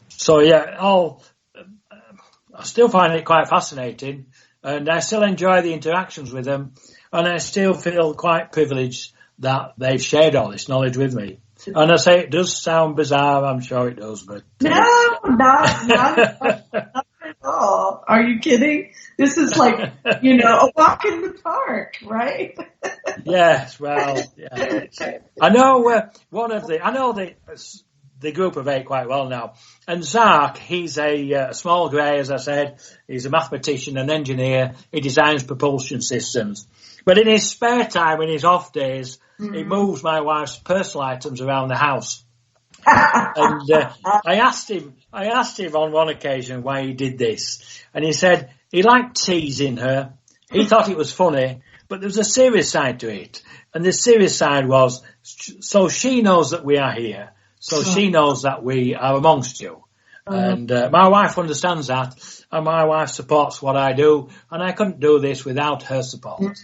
So yeah, I still find it quite fascinating, and I still enjoy the interactions with them, and I still feel quite privileged that they've shared all this knowledge with me. And I say it does sound bizarre, I'm sure it does, but... No, not at all. Are you kidding? This is like, a walk in the park, right? Yes, well, yeah. I know the group of 8 quite well now. And Zark, he's a small grey, as I said. He's a mathematician, an engineer. He designs propulsion systems. But in his spare time, in his off days, he moves my wife's personal items around the house. And I asked him on one occasion why he did this. And he said he liked teasing her. He thought it was funny, but there was a serious side to it. And the serious side was, so she knows that we are here. So she knows that we are amongst you. And my wife understands that, and my wife supports what I do, and I couldn't do this without her support.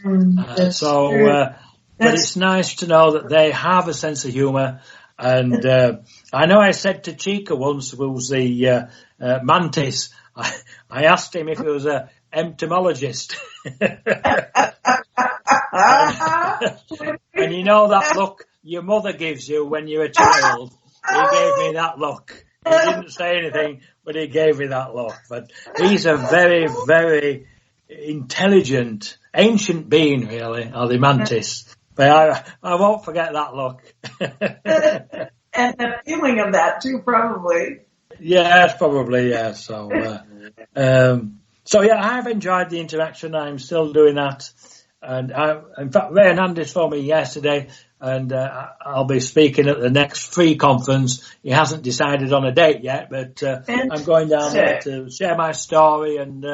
But it's nice to know that they have a sense of humour. And I know I said to Chica once, who was the mantis, I asked him if he was an entomologist. And you know that look your mother gives you when you're a child? He gave me that look. He didn't say anything, but he gave me that look. But he's a very, very intelligent, ancient being, really, or the mantis. But I won't forget that look. And the feeling of that, too, probably. Yes, probably, yeah. So yeah, I've enjoyed the interaction. I'm still doing that. And in fact, Ray Hernandez phoned me yesterday, and I'll be speaking at the next free conference. He hasn't decided on a date yet, but I'm going down there to share my story and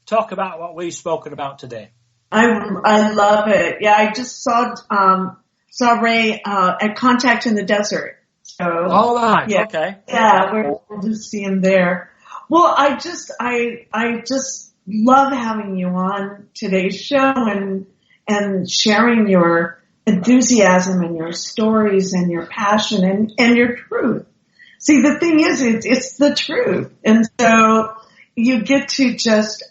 talk about what we've spoken about today. I love it. Yeah, I just saw Ray at Contact in the Desert. So, all right. Yeah, okay. Yeah, we'll just see him there. Well, I just love having you on today's show and sharing your enthusiasm and your stories and your passion and your truth. See, the thing is, it's the truth. And so you get to just,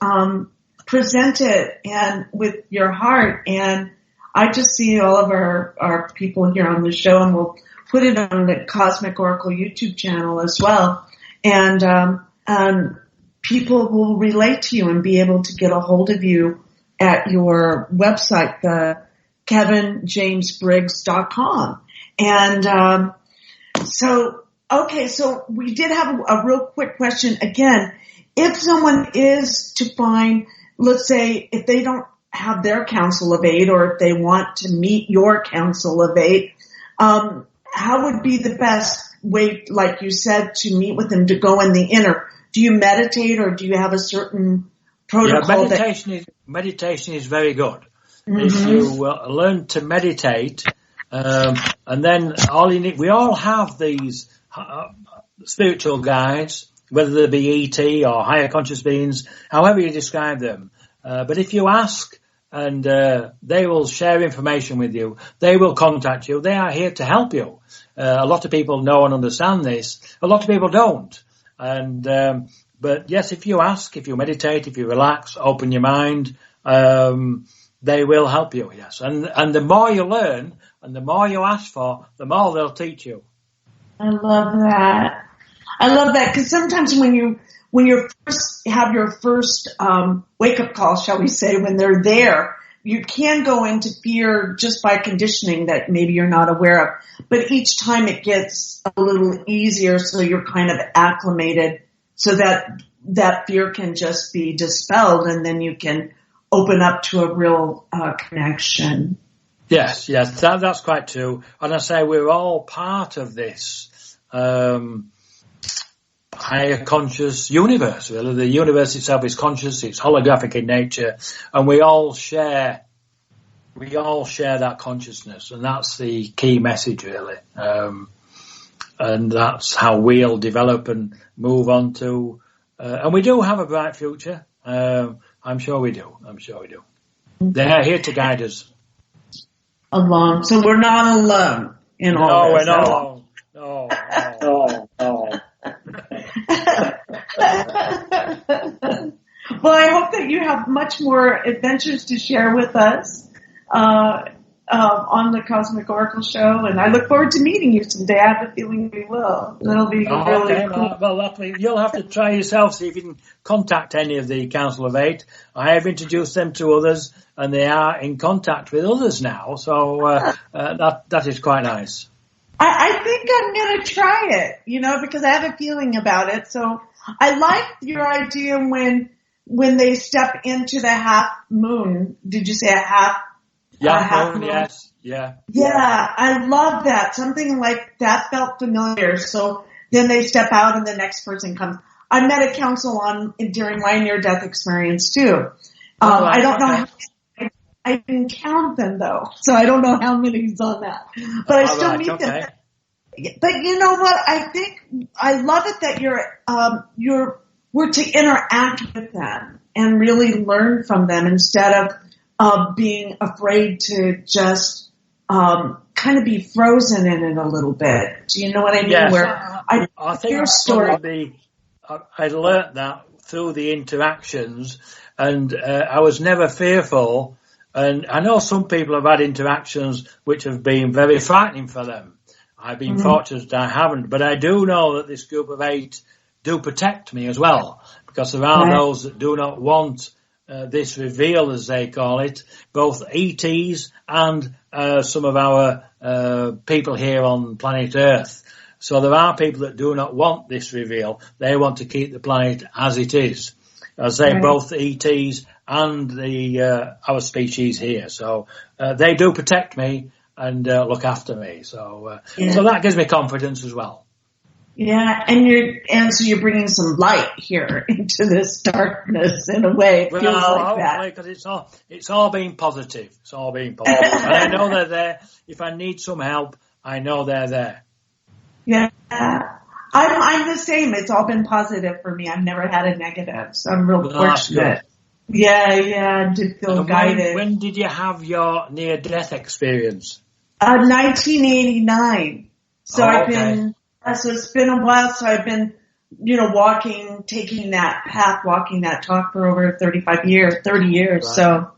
present it and with your heart. And I just see all of our people here on the show, and we'll put it on the Cosmic Oracle YouTube channel as well. And, people will relate to you and be able to get a hold of you at your website, the KEVINJamesBriggs.com. And, so we did have a real quick question. Again, if someone is to find, let's say, if they don't have their Council of 8, or if they want to meet your Council of 8, how would be the best way, like you said, to meet with them, to go in the inner? Do you meditate, or do you have a certain protocol? Yeah, meditation is very good. Mm-hmm. If you learn to meditate, and then we all have these spiritual guides, whether they be ET or higher conscious beings, however you describe them. But if you ask, and they will share information with you, they will contact you. They are here to help you. A lot of people know and understand this. A lot of people don't. And but yes, if you ask, if you meditate, if you relax, open your mind, they will help you. Yes, and the more you learn and the more you ask for, the more they'll teach you. I love that. Because sometimes when you first have your first wake up call, shall we say, when they're there, you can go into fear just by conditioning that maybe you're not aware of. But each time it gets a little easier, so you're kind of acclimated. so that fear can just be dispelled, and then you can open up to a real connection. Yes, that's quite true. And I say we're all part of this higher conscious universe. Really, the universe itself is conscious; it's holographic in nature, and we all share that consciousness, and that's the key message, really. And that's how we'll develop and move on to. And we do have a bright future. I'm sure we do. They're here to guide us. Alone. So we're not alone in all this. No, we're not alone. No. Well, I hope that you have much more adventures to share with us on the Cosmic Oracle Show, and I look forward to meeting you someday. I have a feeling we will. That'll be really cool. Well, you'll have to try yourself, see if you can contact any of the Council of Eight. I have introduced them to others, and they are in contact with others now, so that is quite nice. I think I'm going to try it, because I have a feeling about it. So I like your idea when they step into the half moon. Did you say a half? Half moon, yes. Yeah, I love that. Something like that felt familiar. So then they step out and the next person comes. I met a council during my near-death experience too. I don't know. I didn't count them though, so I don't know how many's on that. But I still meet them. But you know what? I think I love it that we're to interact with them and really learn from them instead of being afraid to just kind of be frozen in it a little bit. Do you know what I mean? Yes. Where I think your story. I learnt that through the interactions, and I was never fearful. And I know some people have had interactions which have been very frightening for them. I've been fortunate that I haven't, but I do know that this group of 8 do protect me as well, because there are those that do not want this reveal, as they call it, both ETs and some of our people here on planet Earth. So there are people that do not want this reveal. They want to keep the planet as it is. As I say, both ETs and our species here. So they do protect me and look after me. So so that gives me confidence as well. Yeah, and so you're bringing some light here into this darkness in a way. It feels like that. Because it's all been positive. It's all been positive. And I know they're there. If I need some help, I know they're there. Yeah. I'm the same. It's all been positive for me. I've never had a negative, so I'm real fortunate. Yeah, to feel guided. When did you have your near-death experience? 1989. So so it's been a while. So I've been, taking that path, walking that talk for over 30 years. Right. So,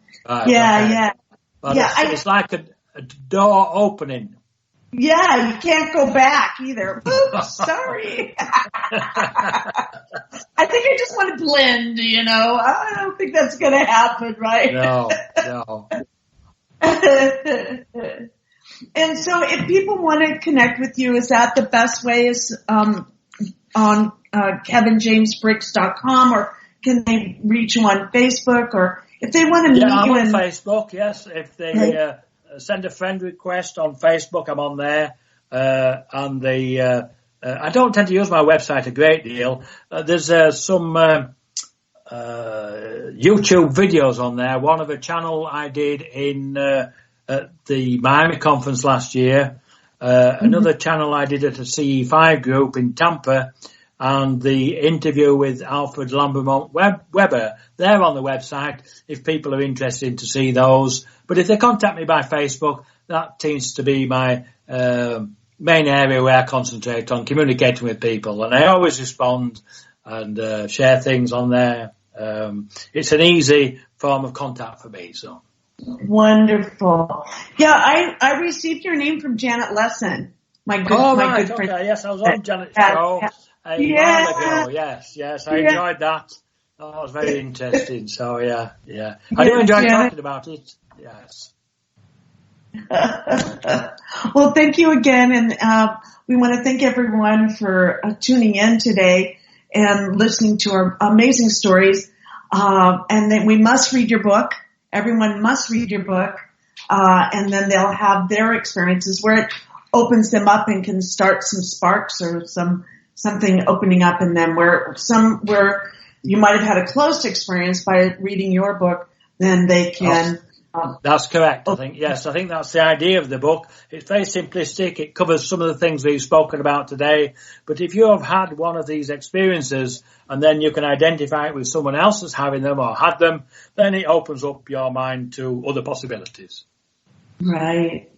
yeah. Well, it's like a door opening. Yeah, you can't go back either. Oops, sorry. I think I just want to blend, I don't think that's going to happen, right? No. And so if people want to connect with you, is that the best way is on KEVINJamesBriggs.com, or can they reach you on Facebook, or if they want to meet I'm you on Facebook, yes. If they send a friend request on Facebook, I'm on there. And I don't tend to use my website a great deal. There's some YouTube videos on there. One of a channel I did in at the Miami conference last year. Another channel I did at a CE5 group in Tampa. And the interview with Alfred Lambermont Weber, they're on the website if people are interested to see those. But if they contact me by Facebook, that tends to be my main area where I concentrate on communicating with people. And I always respond and share things on there. It's an easy form of contact for me. So wonderful. Yeah, I received your name from Janet Lesson, my good friend. Okay. Yes, I was on Janet's show. A while ago, yes, I enjoyed that. Oh, it was very interesting. So, yeah. I do enjoy talking about it. Yes. Well, thank you again, and we want to thank everyone for tuning in today. and listening to our amazing stories. And then we must read your book. Everyone must read your book. And then they'll have their experiences where it opens them up and can start some sparks or something opening up in them where you might have had a closed experience by reading your book, then they can. That's correct. I think that's the idea of the book. It's very simplistic. It covers some of the things we've spoken about today. But if you have had one of these experiences and then you can identify it with someone else that's having them or had them, then it opens up your mind to other possibilities. Right.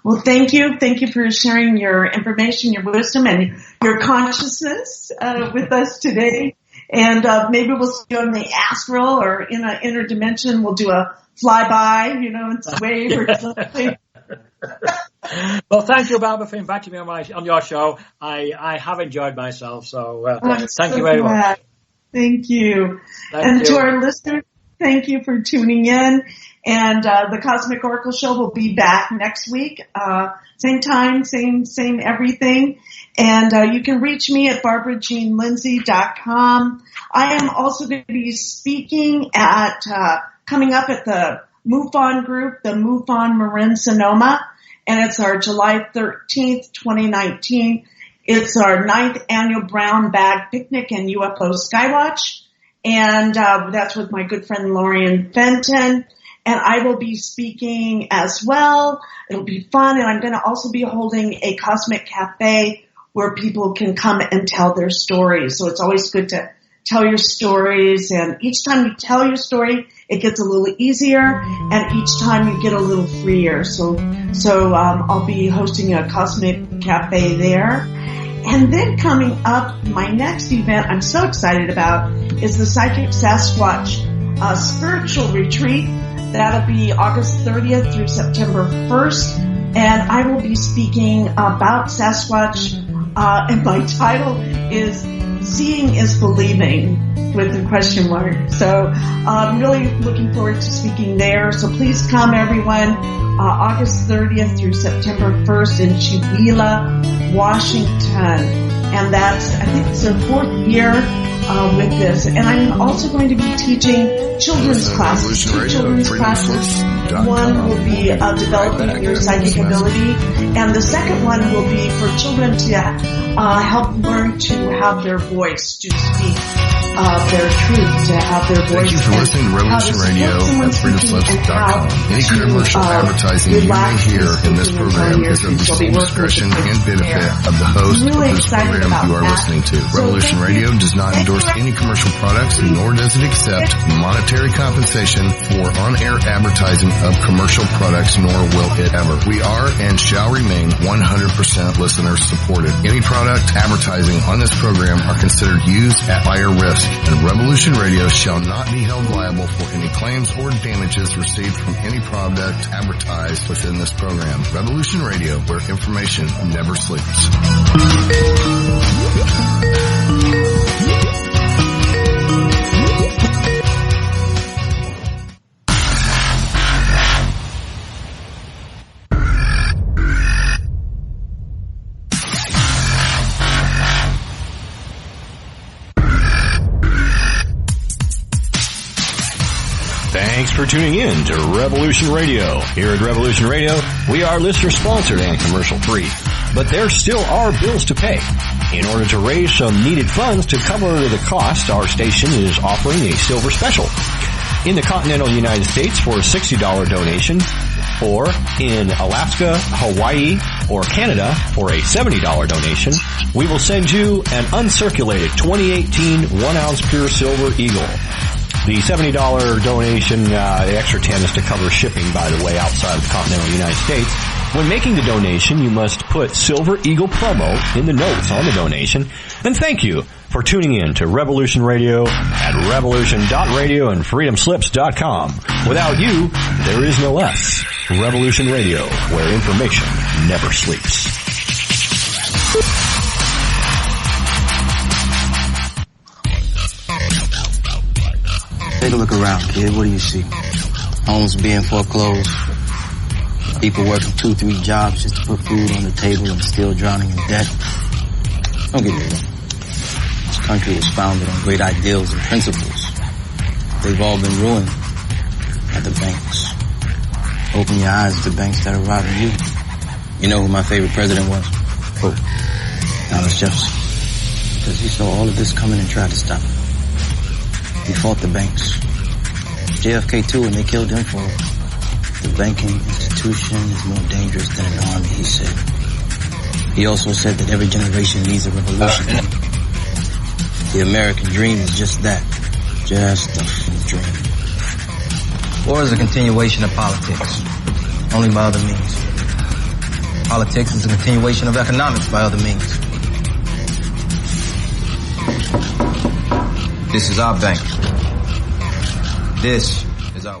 Well, thank you. Thank you for sharing your information, your wisdom, and your consciousness with us today. And maybe we'll see you in the astral or in an interdimension. We'll do a flyby, and wave or something. Well, thank you, Barbara, for inviting me on your show. I have enjoyed myself, so thank you very much. Thank you. To our listeners, thank you for tuning in. And the Cosmic Oracle Show will be back next week, same time, same everything. And you can reach me at barbarajeanlindsey.com. I am also going to be speaking at coming up at the MUFON group, the MUFON Marin Sonoma, and it's our July 13th, 2019. It's our 9th annual Brown Bag Picnic and UFO Skywatch, and that's with my good friend Lorian Fenton. And I will be speaking as well. It'll be fun, and I'm going to also be holding a Cosmic Cafe where people can come and tell their stories. So it's always good to tell your stories, and each time you tell your story, it gets a little easier, and each time you get a little freer. So I'll be hosting a Cosmic Cafe there. And then coming up, my next event I'm so excited about is the Psychic Sasquatch Spiritual Retreat. That'll be August 30th through September 1st, and I will be speaking about Sasquatch, and my title is Seeing is Believing, with a question mark. So I'm really looking forward to speaking there. So please come, everyone, August 30th through September 1st in Chewelah, Washington. And I think it's their 4th year with this. And I'm also going to be teaching children's classes, 2 children's classes. One will be developing your psychic ability, and the second one will be for children to help learn to have their voice, to speak their truth, to have their voice. Thank you for listening to Revolution Radio at freedomslips.com. Any commercial advertising you may hear in this program is of the sole discretion and benefit of the host of this program you are listening to. Revolution Radio does not endorse any commercial products, nor does it accept monetary compensation for on-air advertising of commercial products, nor will it ever. We are and shall remain 100% listener supported. Any product advertising on this program are considered used at higher risk, and Revolution Radio shall not be held liable for any claims or damages received from any product advertised within this program. Revolution Radio, where information never sleeps. Thanks for tuning in to Revolution Radio. Here at Revolution Radio, we are listener-sponsored and commercial-free. But there still are bills to pay. In order to raise some needed funds to cover the cost, our station is offering a silver special. In the continental United States for a $60 donation, or in Alaska, Hawaii, or Canada for a $70 donation, we will send you an uncirculated 2018 1-ounce pure silver eagle. The $70 donation, the extra 10 is to cover shipping, by the way, outside of the continental United States. When making the donation, you must put Silver Eagle promo in the notes on the donation. And thank you for tuning in to Revolution Radio at revolution.radio and freedomslips.com. Without you, there is no us. Revolution Radio, where information never sleeps. Take a look around, kid. What do you see? Homes being foreclosed. People working 2-3 jobs just to put food on the table and still drowning in debt. Don't get me wrong. It's country was founded on great ideals and principles. They've all been ruined by the banks. Open your eyes to the banks that are robbing you. You know who my favorite president was? Who? Thomas Jefferson. Because he saw all of this coming and tried to stop it. He fought the banks. JFK too, and they killed him for it. The banking institution is more dangerous than an army, he said. He also said that every generation needs a revolution. The American dream is just that. Just a dream. War is a continuation of politics, only by other means. Politics is a continuation of economics by other means. This is our bank. This